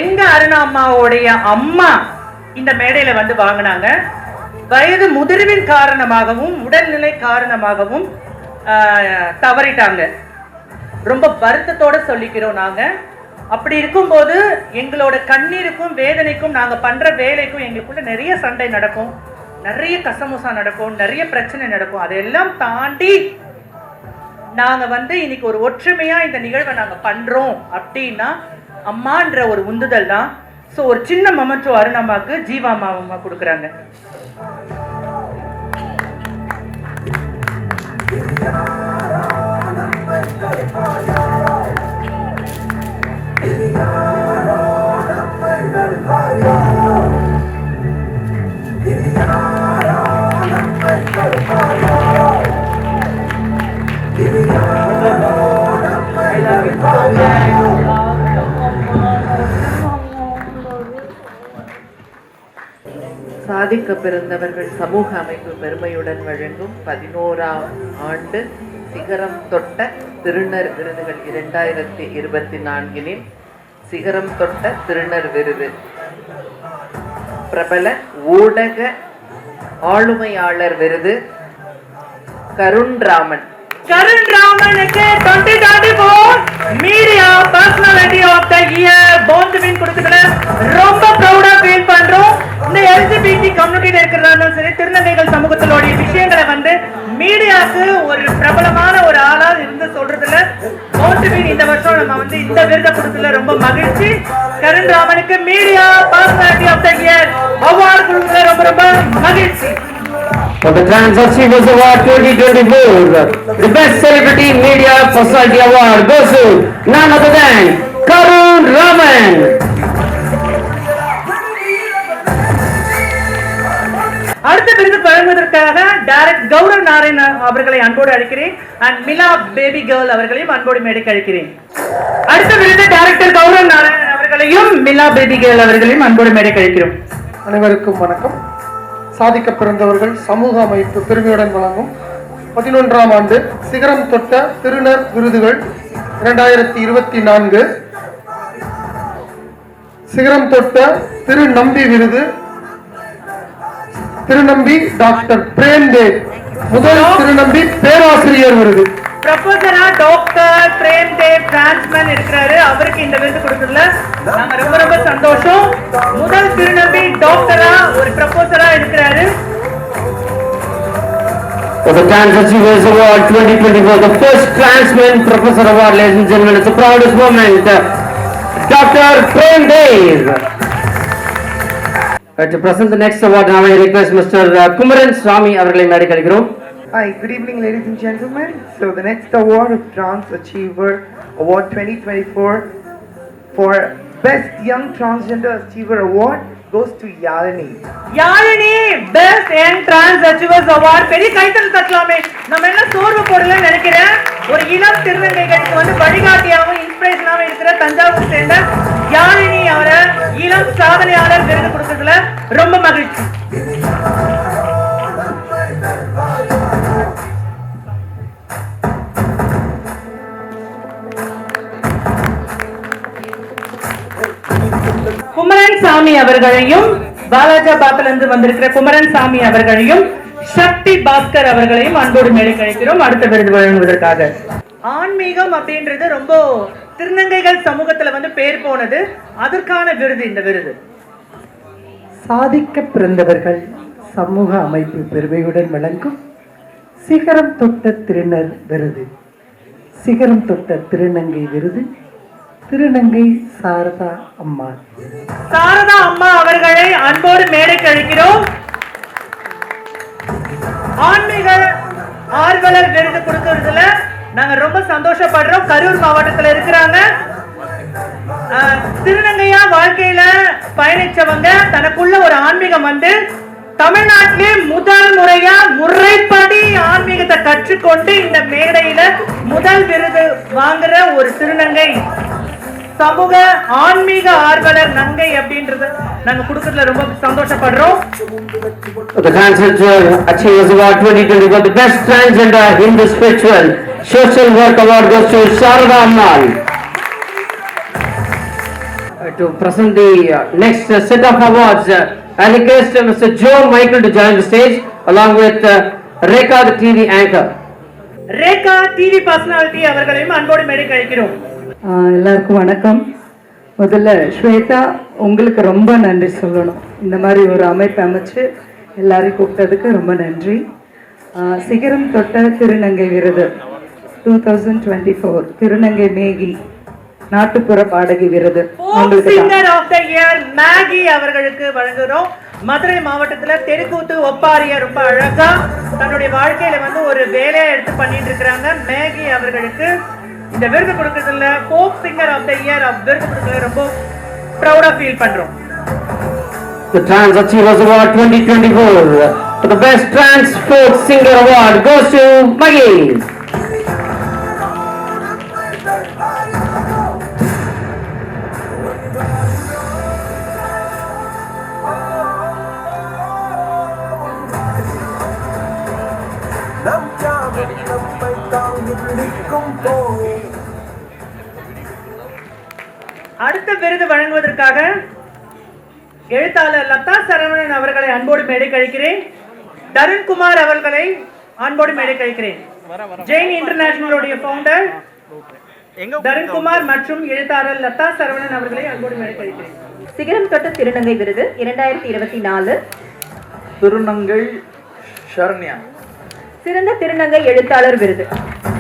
எங்க அருணா அம்மாவுடைய அம்மா இந்த மேடையில வந்து வாங்கினாங்க. வயது முதிர்வின் காரணமாகவும் உடல்நிலை காரணமாகவும் தவறிட்டாங்க. ரொம்ப வருத்தத்தோட சொல்லிக்கிறோம் நாங்க. அப்படி இருக்கும்போது எங்களோட கண்ணீருக்கும் வேதனைக்கும் நாங்க பண்ற வேலைக்கும் எங்களுக்குள்ள நிறைய சண்டை நடக்கும், நிறைய கசமுசா நடக்கும், நிறைய பிரச்சனை நடக்கும். அதெல்லாம் தாண்டி நாங்க வந்து இன்னைக்கு ஒரு ஒற்றுமையா இந்த நிகழ்வை நாங்க பண்றோம் அப்படின்னா அம்மான்ற ஒரு உந்துதல் தான். ஸோ ஒரு சின்ன மொமெண்டோ அருணம்மாக்கு ஜீவா அம்மா கொடுக்குறாங்க. சாதிக்க பிறந்தவர்கள் சமூக அமைப்பு பெருமையுடன் வழங்கும் 11ஆம் ஆண்டு சிகரம் தொட்ட திருநர் விருதுகள் 2024 சிகரம் தொட்ட திருநர் விருது பிரபல ஊடக ஆளுமையாளர் விருது கருண் ராமன். கருண் ராமனுக்கு 2024 media personality of the year போன் வின் கொடுத்ததுல ரொம்ப ப்ரௌடா ஃபீல் பண்றோம். இந்த எல்ஜிபிடி கம்யூனிட்டில இருக்கிறதாலும் சரி, திருநங்கைகள் சமூகத்திலோட விஷயங்களை வந்து மீடியாவுக்கு ஒரு பிரபலமான ஒரு ஆளா இருந்து சொல்றதுல போன் வின் இந்த வருஷம் நம்ம வந்து இந்த விருதை கொடுத்ததுல ரொம்ப மகிழ்ச்சி. கருண் ராமனுக்கு media personality of the year award கொடுத்ததுல ரொம்ப ரொம்ப மகிழ்ச்சி. For the Trans Achievers Award 2024, the Best Celebrity Media Personality Award goes to none other than Karun Raman. அடுத்த விருது வழங்குவதற்காக டைரக்டர் கௌரவ் நாராயணன் அவர்களை அன்போடு அழைக்கிறேன். அண்ட் மிலா பேபி கேர்ள் அவர்களையும் அன்போடு மேடைக்கு அழைக்கிறேன். அடுத்த விருது டைரக்டர் கௌரவ் நாராயணன் அவர்களையும் மிலா பேபி கேர்ள் அவர்களையும் அன்போடு மேடைக்கு அழைக்கிறோம். அனைவருக்கும் வணக்கம். சாதிக்க பிறந்தவர்கள் சமூக அமைப்பு பெருமையுடன் வழங்கும் 11ஆம் ஆண்டு சிகரம் தொட்ட திருநர் விருதுகள் 2024 சிகரம் தொட்ட திருநம்பி விருது திருநம்பி டாக்டர் பிரேம்தேவ். முதல் திருநம்பி பேராசிரியர் விருது ப்ரொஃபஸரா டாக்டர் பிரேம்தேவ் டிரான்ஸ்மேன் இருக்கிறாரு. அவருக்கு இந்த விருது கொடுத்ததுல நாங்க ரொம்ப ரொம்ப சந்தோஷம். முதல் திருநம்பி டாக்டரா ஒரு ப்ரொஃபஸரா இருக்கிறாரு. For the Trans Achievers Award 2024, the first Transman Professor Award, ladies and gentlemen, it's the proudest moment. Dr. Premdev. To present the next award, now I request Mr. Kumaran Swami அவர்களை மேடைக்கு அழைக்கிறோம். Hi, good evening ladies and gentlemen. So the next award of Trans Achiever Award 2024 for Best Young Transgender Achiever Award goes to Yalini. Yazhini best young trans achievers award. பெரிய கைத்தல் தட்டலாமே. நம்ம என்ன சோர்வு போடலன்னு நினைக்கிறேன். ஒரு இளம் திருநங்கைகளுக்கு வந்து வழிகாட்டியாகவும் இன்ஸ்பிரேஷனாக இருக்கிற தஞ்சாவூர் சேர்ந்த யாழினி அவரை இளம் சாதனையாளர் விருது கொடுக்கறதுல ரொம்ப மகிழ்ச்சி. குமரன் சாமி அவர்களையும், பாலாஜாபாத்ல இருந்து வந்திருக்கிற குமரன் சாமி அவர்களையும், சக்தி பாஸ்கர் அவர்களையும் அன்போடு மேலே கழிக்கிறோம் அடுத்த விருது வழங்குவதற்காக. ஆன்மீகம் அப்படின்றது ரொம்ப திருநங்கைகள் சமூகத்துல பேர் போனது. அதற்கான விருது இந்த விருது. சாதிக்க பிறந்தவர்கள் சமூக அமைப்பு பெருமையுடன் வழங்கும் சிகரம் தொட்ட திருநர் விருது. சிகரம் தொட்ட திருநங்கை விருது திருநங்கை சாரதா அம்மா. சாரதா அம்மா அவர்களை அன்போடு மேடைக்கு அழைக்கிறோம். ஆன்மீக ஆர்வலர் விருது கொடுக்கறதுல நாங்க ரொம்ப சந்தோஷப்படுறோம். கரூர் மாவட்டத்துல இருக்கிறாங்க. திருநங்கையா வாழ்க்கையில பயணிச்சவங்க தனக்குள்ள ஒரு ஆன்மீகம் தமிழ்நாட்டிலே முதல் முறையா முறைப்படி ஆன்மீகத்தை கற்றுக்கொண்டு இந்த மேடையில முதல் விருது வாங்குற ஒரு திருநங்கை சமூக ஆன்மீக ஆர்வலர் நங்கை அப்படின்றது நாங்க கொடுக்கறதுல ரொம்ப சந்தோஷப்படுறோம். The Transgender Achievers Award 2024, the Best Transgender Hindu Spiritual Social Work Award goes to Sarada Ammal. To present the next set of awards, I request Mr. Joe Michael to join the stage along with Rekha, the TV anchor. Rekha, TV personality அவர்களையும் அன்போடு மேடைக்கு அழைக்கிறோம். எல்லாருக்கும் வணக்கம். முதல்ல ஸ்வேதா, உங்களுக்கு ரொம்ப நன்றி சொல்லணும். இந்த மாதிரி ஒரு அமைப்பு அமைச்சு எல்லாரையும் கூப்பிட்டதுக்கு ரொம்ப நன்றி. சிகரம் தொட்ட திருநங்கை விருது 2024 திருநங்கை மேகி நாட்டுப்புற பாடகி விருது singer of the year Maggie அவர்களுக்கு வழங்குறோம். மதுரை மாவட்டத்துல தெருக்கூத்து ஒப்பாரிய ரொம்ப அழகா தன்னுடைய வாழ்க்கையில ஒரு வேலையை எடுத்து பண்ணிட்டு இருக்காங்க. மேகி அவர்களுக்கு இந்த விருது கொடுக்கறதுல folk singer of the year விருது கொடுக்கறதுல ரொம்ப ப்ரௌடா ஃபீல் பண்றோம். The Trans Achievers Award 2024 for the Best Trans Folk Singer Award goes to Maggie. அடுத்த விருது வழங்குவதற்காக எழுத்தாளர் லதா சரவணன் அவர்களை அன்போடு மேடை கழிக்கிறேன். தருண்குமார் அவர்களை அன்போடு மேடை கழிக்கிறேன். ஜெயின் இன்டர்நேஷனலுடைய ஃபவுண்டர் தருண்குமார் மற்றும் எழுத்தாளர் லதா சரவணன் அவர்களை அன்போடு மேடை கழிக்கிறேன். சிகரம் தொட்ட திருநங்கை விருது 2024 திருநங்கை சரண்யா. சிறந்த திருநங்கை எழுத்தாளர் விருது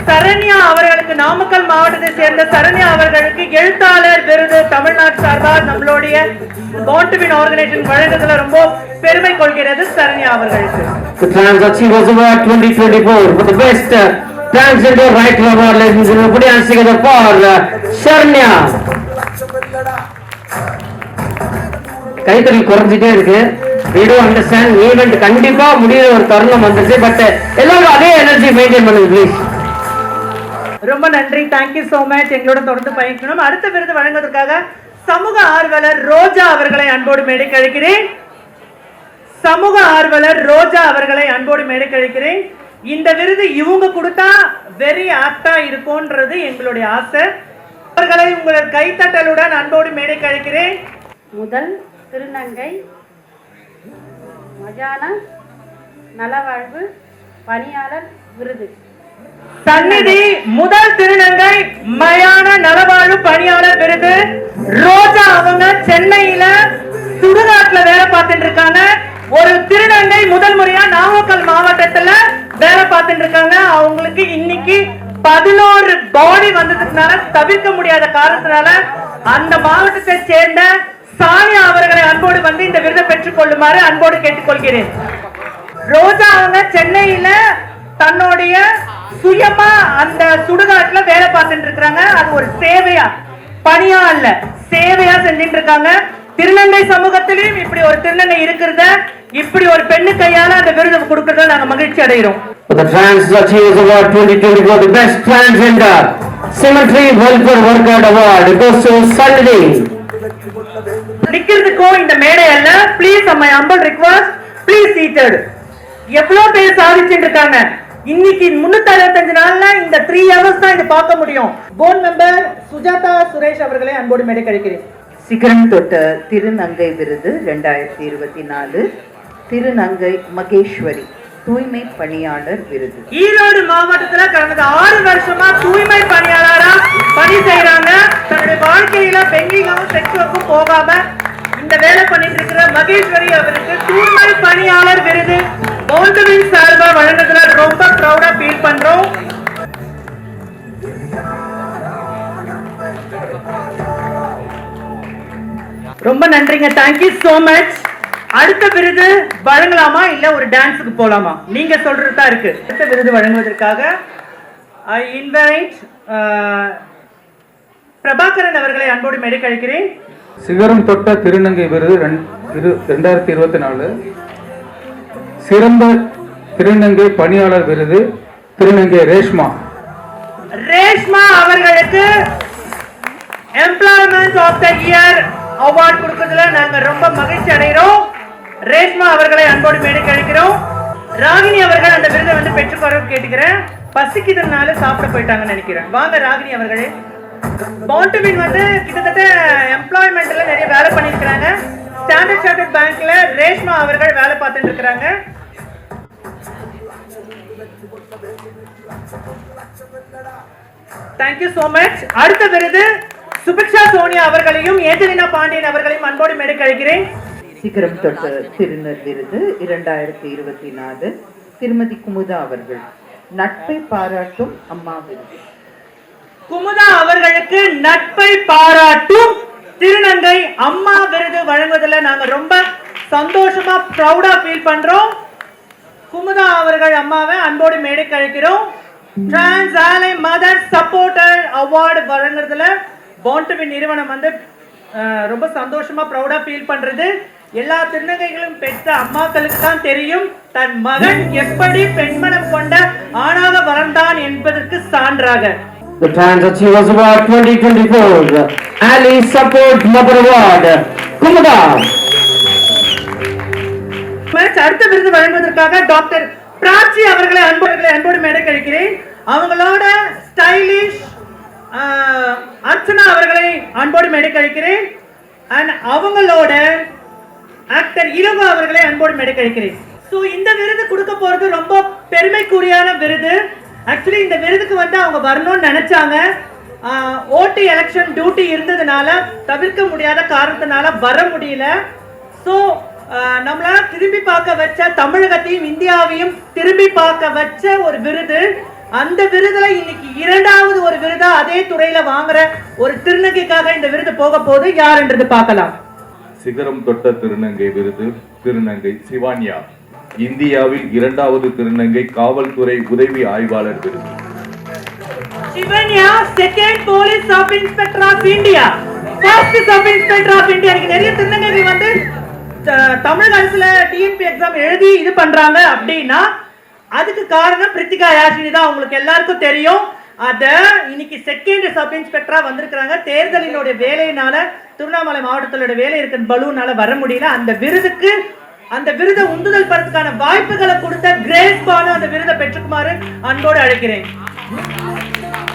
சரண்யா அவர்களுக்கு, நாமக்கல் மாவட்டத்தை சேர்ந்த சரண்யா அவர்களுக்கு எழுத்தாளர் விருது தமிழ்நாடு சார்பாக நம்மளுடைய பாண்டுவின் ஆர்கனைசேஷன் வழங்குறதுல ரொம்ப பெருமை கொள்கிறது. சரண்யா அவர்களுக்கு The Trans Achievers Award 2024 for the Best Transgender Writer Award, ladies and gentlemen, put your hands together for Sharnya. கைத்தறி குறைஞ்சிட்டே இருக்கு. We do understand ஈவென்ட் கண்டிப்பா முடிகிற ஒரு தருணம் வந்துச்சு. பட் எல்லாரும் அதே எனர்ஜி மெயின்டைன் பண்ணுங்க ப்ளீஸ். ரொம்ப நன்றி. Thank you so much. எங்களோட தொடர்ந்து பயணிக்கணும். அடுத்த விருது வழங்குவதற்காக சமூக ஆர்வலர் ரோஜா அவர்களை அன்போடு மேடை கழிக்கிறேன். சமூக ஆர்வலர் ரோஜா அவர்களை அன்போடு மேடை கழிக்கிறேன். இந்த விருது இவங்க கொடுத்தா வெரி ஆப்டா இருக்கும்ன்றது எங்களுடைய ஆசை. அவர்களை உங்கள் கைத்தட்டலுடன் அன்போடு மேடை கழிக்கிறேன். முதல் திருநங்கை மஜான நலவாழ்வு பணியாளர் விருது சந்நிதி முதல் திருநங்கை மயான நலவாழ்வு பணியாளர் விருது ரோஜா. அவங்க சென்னையில சுடுகாட்டுல வேலை பார்த்துட்டு இருக்காங்க. ஒரு திருநங்கை முதல் முறையா நாமக்கல் மாவட்டத்துல வேலை பார்த்துட்டு இருக்காங்க. அவங்களுக்கு இன்னைக்கு 11 பாடி வந்ததுனால தவிர்க்க முடியாத காரணத்தினால அந்த மாவட்டத்தை சேர்ந்த சானியா அவர்களை அன்போடு இந்த விருதை பெற்றுக் கொள்ளுமாறு அன்போடு கேட்டுக்கொள்கிறேன். ரோஜா அவங்க சென்னையில தன்னுடைய சுயமா அந்த சுடுகாட்டுல வேலை பார்த்துட்டு இருக்காங்க. அது ஒரு சேவையா, பணியா இல்ல, சேவையா செஞ்சுட்டு இருக்காங்க. திருநங்கை சமூகத்திலும் இப்படி ஒரு திருநங்கை இருக்கிறத, இப்படி ஒரு பெண்ணு கையால அந்த விருது கொடுக்கறத நாங்க மகிழ்ச்சி அடைகிறோம். The Trans Achievers Award 2024, the Best Transgender Cemetery Welfare Worker Award goes to Sunday. நிக்கிறதுக்கும் இந்த மேடை அல்ல. Please my humble request, please seated. எவ்வளவு பேர் சாதிச்சுட்டு இருக்காங்க. இன்னைக்கு 365 நாள்ல இந்த 3 hours தான் இத பார்க்க முடியும். போர்ட் மெம்பர் சுஜாதா சுரேஷ் அவர்களை அன்போடு மேடை கழிக்கிறேன். சிகரம் தொட்ட திருநங்கை விருது 2024 திருநங்கை மகேஸ்வரி தூய்மை பணியாளர் விருது. ஈரோடு மாவட்டத்துல கடந்த 6 வருஷமா தூய்மை பணியாளரா பணி செய்யறாங்க. தன்னுடைய வாழ்க்கையில பெண்களுக்கும் செக்ஸுக்கும் போகாம இந்த வேலை பண்ணிட்டு இருக்கிற மகேஸ்வரி அவருக்கு தூய்மை பணியாளர் விருது பவுண்டரின் சார்பா வழங்குறதுல ரொம்ப ப்ரௌடா ஃபீல் பண்றோம். ரொம்ப நன்றிங்க. Thank you so much. அடுத்த விருது வழங்கலாமா இல்ல ஒரு டான்ஸுக்கு போலாமா? நீங்க சொல்றதா இருக்கு. அடுத்த விருது வழங்குவதற்காக ஐ இன்வைட் பிரபாகரன் அவர்களை அன்போடு மேடை கழிக்கிறேன். சிகரம் தொட்ட திருநங்கை விருது 2024 சிறந்த திருநங்கை பணியாளர் விருது திருநங்கை ரேஷ்மா. ரேஷ்மா அவர்களுக்கு employment of the year award கொடுக்கிறதுல நாங்க ரொம்ப மகிழ்ச்சி அடைகிறோம். ரேஷ்மா அவர்களை அன்போடு மேடை கழிக்கிறோம். ராகினி அவர்கள் அந்த விருதை வந்து பெற்றுக்கொள்ள கேட்டுக்கிறேன். பசிக்குதுனால சாப்பிட போயிட்டாங்கன்னு நினைக்கிறேன். வாங்க ராகினி அவர்களே. பவுண்டபின் வந்து கிட்டத்தட்ட எம்ப்ளாய்மெண்ட்ல நிறைய வேலை பண்ணிருக்காங்க. ஸ்டாண்டர்ட் சார்ட்டர்ட் பேங்க்ல ரேஷ்மா அவர்கள் வேலை பார்த்துட்டு இருக்காங்க. Thank you so much. அடுத்த விருது சுபிக்ஷா சோனியா அவர்களையும் ஏஞ்சலினா பாண்டியன் அவர்களையும் அன்போடு மேடை கழிக்கிறேன். சிகரம் தொட்ட திருநர் விருது 2024 திருமதி குமுதா அவர்கள் நட்பை பாராட்டும் அம்மா விருது. குமுதா அவர்களுக்கு நட்பை பாராட்டும் திருநங்கை அம்மா விருது வழங்குவதில் நாங்க ரொம்ப சந்தோஷமா ப்ரௌடா ஃபீல் பண்றோம். குமுதா அவர்கள் அம்மாவை அன்போடு மேடை கழிக்கிறோம். டிரான்ஸ் ஆலை மதர் சப்போர்ட்டர் அவார்டு வழங்குறதுல பவுண்டபின் நிறுவனம் வந்து ரொம்ப சந்தோஷமா ப்ரௌடா ஃபீல் பண்றது. எல்லா திருநங்கைகளும் பெற்ற அம்மாக்களுக்கு தான் தெரியும் தன் மகன் எப்படி பெண்மனம் கொண்ட ஆணாக வளர்ந்தான் என்பதற்கு சான்றாக. The Trans Achievers Award 2024 Ali Support Mother Award Kumada. அடுத்த விருது வழங்குவதற்காக டாக்டர் பிராச்சி அவர்களை அன்போடு மேடை கழிக்கிறேன். அவங்களோட ஸ்டைலிஷ் அர்ச்சனா அவர்களை அன்போடு மேடை கழிக்கிறேன். அண்ட் அவங்களோட ஆக்டர் இலவ அவர்களை அன்போடு மேடை கழிக்கிறேன். ஸோ இந்த விருது கொடுக்க போறது ரொம்ப பெருமைக்குரியான விருது. ஆக்சுவலி இந்த விருதுக்கு வந்து அவங்க வரணும்னு நினைச்சாங்க. ஓட்டு எலெக்ஷன் டியூட்டி இருந்ததுனால தவிர்க்க முடியாத காரணத்தினால வர முடியல. ஸோ நம்மளால திரும்பி பார்க்க வச்ச தமிழகத்தையும் இந்தியாவையும் திரும்பி பார்க்க வச்ச ஒரு விருது. அந்த விருதுல இன்னைக்கு 2வது ஒரு விருதா அதே துறையில வாங்குற ஒரு திருநங்கைக்காக இந்த விருது போக போது யார் என்றது பார்க்கலாம். சிகரம் தொட்ட திருநங்கை விருது திருநங்கை சிவானியா இந்தியாவில் 2வது திருநங்கை காவல்துறை உதவி ஆய்வாளர் விருது. சிவானியா second police sub inspector of India, first sub inspector of India. நிறைய திருநங்கைகள் வந்து தமிழ் அரசுல டிஎன்பி எக்ஸாம் எழுதி இது பண்றாங்க அப்படின்னா அதுக்கு காரணம் பிரித்திகா யாஷினி தான். உங்களுக்கு எல்லாருக்கும் தெரியும். அத இன்னைக்கு செகண்ட் சப் இன்ஸ்பெக்டரா வந்திருக்காங்க. தேர்தலினுடைய வேலையினால திருவண்ணாமலை மாவட்டத்தோட வேலை இருக்கிற பலூனால வர முடியல. அந்த விருதை உந்துதல் படுறதுக்கான வாய்ப்புகளை கொடுத்த கிரேஸ் பானு அந்த விருதை பெற்றுக்குமாறு அன்போடு அழைக்கிறேன்.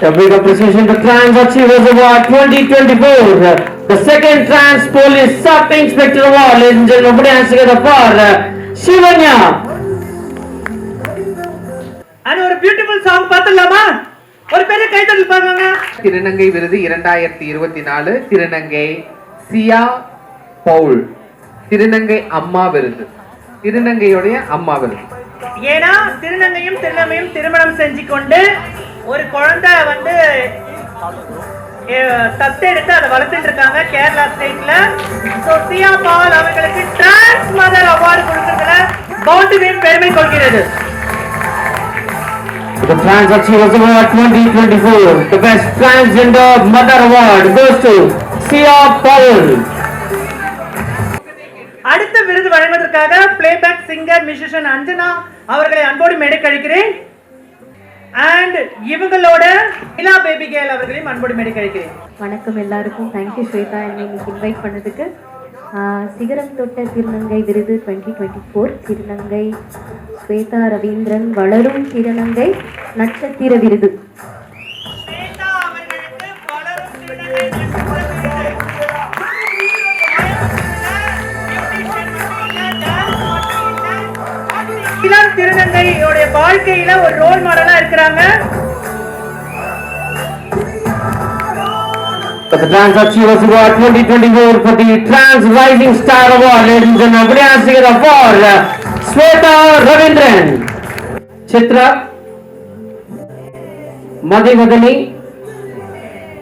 A big appreciation to Trans Achievers Award 2024, the second Trans Police Sub Inspector Award. Ladies and gentlemen, put your hands together for Shivanya. And ஒரு பியூட்டிஃபுல் சாங் பார்த்தலாமா? ஒரு பெரிய கைத்தட்டல் பாருங்க. திருநங்கை விருது 2024 திருநங்கை சியா பவுல் திருநங்கை அம்மா விருது திருநங்கையுடைய அம்மா விருது. ஏன்னா திருநங்கையும் திருநங்கையும் திருமணம் செஞ்சு கொண்டு ஒரு குழந்தை வந்து தத்தெடுத்து அதை வளர்த்துட்டு இருக்காங்க கேரளா ஸ்டேட்ல. சோ சியா பால் அவர்களுக்கு டிரான்ஸ் மதர் அவார்டு கொடுக்கறதுல பவுண்டபின் பெருமை கொள்கிறது. The Trans Achievers Award 2024, the Best Transgender Mother Award goes to Sia Paul. அடுத்த விருது வழங்குவதற்காக பிளேபேக் சிங்கர் மியூசிஷியன் அஞ்சனா அவர்களை அன்போடு மேடை கழிக்கிறேன். அண்ட் இவங்களோட இலா பேபி கேர்ள் அவர்களையும் அன்போடு மேடை கழிக்கிறேன். வணக்கம் எல்லாருக்கும். தேங்க்யூ ஸ்வேதா என்னை இன்னைக்கு இன்வைட் பண்ணதுக்கு. சிகரம் தொட்ட திருநங்கை விருது 2024 திருநங்கை ஸ்வேதா ரவீந்திரன் வளரும் திருநங்கை நட்சத்திர விருது. இளம் திருநங்கையோட வாழ்க்கையில ஒரு ரோல் மாடலா இருக்கிறாங்க. For the Trans Achievers Award 2024 for the Trans Rising Star Award, ladies and gentlemen, put your hands together for Sweta Ravindran, Chitra, Madhivadani,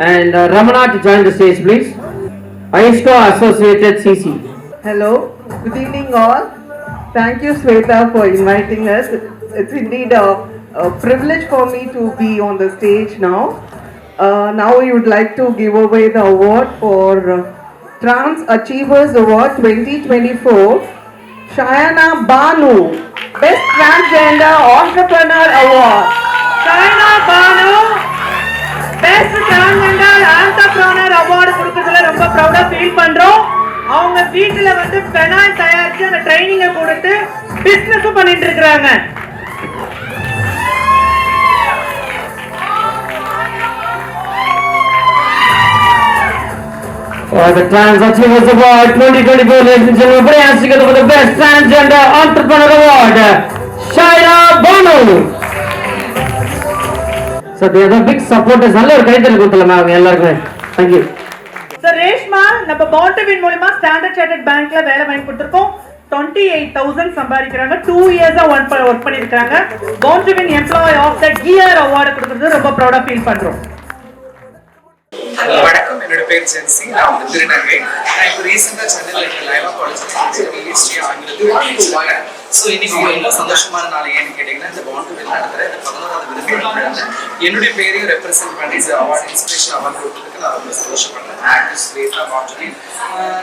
and Ramana to join the stage, please. ISCO Associated CC. Hello, good evening all. Thank you Sweta for inviting us. It's indeed a privilege for me to be on the stage now. Now we would like to give away the award for Trans Achievers Award 2024. Shayana Banu, Best Transgender Entrepreneur Award. Shayana Banu, Best Transgender Entrepreneur Award கொடுக்கிறதுல ரொம்ப ப்ரௌடா ஃபீல் பண்றோம். அவங்க வீட்டுல வந்து பெனால் தயாரிச்சு அந்த ட்ரைனிங்க கொடுத்து பிசினஸ் பண்ணிட்டு இருக்காங்க. For the Trans Achievers Award 2024, ladies and gentlemen, put your hands together for the Best Transgender Entrepreneur Award, Shayana Banu. So they are the big supporters. நல்ல ஒரு கைத்தறி கொடுத்தலாம் அவங்க எல்லாருக்குமே. Thank you. So ரேஷ்மா நம்ம பாண்டவின் மூலமா ஸ்டாண்டர்ட் சார்ட்டர்ட் பேங்க்ல வேலை வாங்கி கொடுத்திருக்கோம். 28,000 சம்பாதிக்கிறாங்க. 2 இயர்ஸா ஒர்க் பண்ணிருக்காங்க. பாண்டவின் employ of the year award கொடுக்கிறது ரொம்ப ப்ரௌடா ஃபீல் பண்றோம். வணக்கம், என்னோட பேர் ஜென்சி. நான் வந்து திருநங்கை. நான் இப்போ ரீசெண்டாக சென்னையில் லைவா காலேஜ் ஹிஸ்ட்ரி ஆங்கிலத்தில். ஸோ இன்னைக்கு ரொம்ப சந்தோஷமான நாள். ஏன்னு கேட்டீங்கன்னா இந்த பாண்டவில் நடத்துகிற இந்த 11வது விருது என்னுடைய பேரையும் ரெப்ரசென்ட் பண்ணி இந்த அவார்டு இன்ஸ்பிரேஷன் அவார்டு கொடுத்ததுக்கு நான் ரொம்ப சந்தோஷப்படுறேன். தேங்க்யூ ஸ்வேதா பாண்டவில்.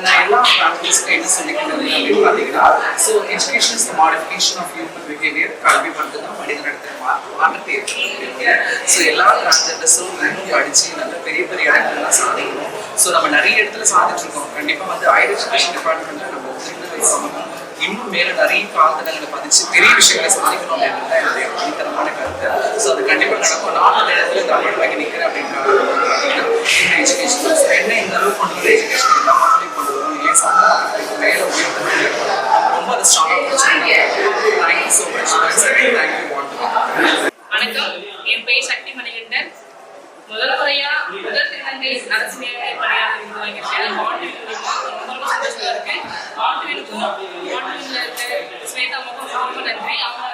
நான் எல்லா ஃபேமிலிஸ்க்கும் என்ன சொல்லிக்கிறேன் அப்படின்னு பார்த்தீங்கன்னா, so education is the modification of human behaviour. கல்வி மட்டும்தான் மனித நடத்துகிற மாற்றத்தை ஏற்படுத்தியிருக்கேன். ஸோ எல்லா டிரான்ஸ்ஜெண்டர்ஸும் இன்னும் படித்து நல்ல பெரிய பெரிய இடங்கள்லாம் சாதிக்கணும். ஸோ நம்ம நிறைய இடத்துல சாதிச்சிருக்கோம். கண்டிப்பாக வந்து ஹையர் எஜுகேஷன் டிபார்ட்மெண்ட்டில் நம்ம திருநங்கை சமூகம் இன்னும் மேல நிறைய பாதங்களை பதிச்சு பெரிய விஷயங்களை சாதிக்கணும் அப்படின்றது தான் என்னுடைய அடித்தரமான கருத்து. ஸோ அது கண்டிப்பாக நடக்கும். நாலு இடத்துல தமிழ் வாங்கி நிற்கிறேன் அப்படின்ற எஜுகேஷன் என்ன இந்த அளவுக்கு கொண்டு வர எஜுகேஷன் எல்லா மக்களையும் கொண்டு வரும். ஏன் சமூகத்துக்கு மேலே உயர்த்தணும் ரொம்ப அதை ஸ்ட்ராங்காக பிடிச்சிருக்கேன். Thank you so much. Thank you want. வணக்கம், என் பேர் சக்தி மணிகண்டன். முதல் முறையா முதல் திருநங்கை அரசு பணியாளர் விருது வாங்கியிருக்கேன். ரொம்ப சந்தோஷமா இருக்கு. பாண்டவிலுக்கும் பாண்டவில இருக்க ஸ்வேதா அம்மாவுக்கும் ரொம்ப நன்றி. அவங்க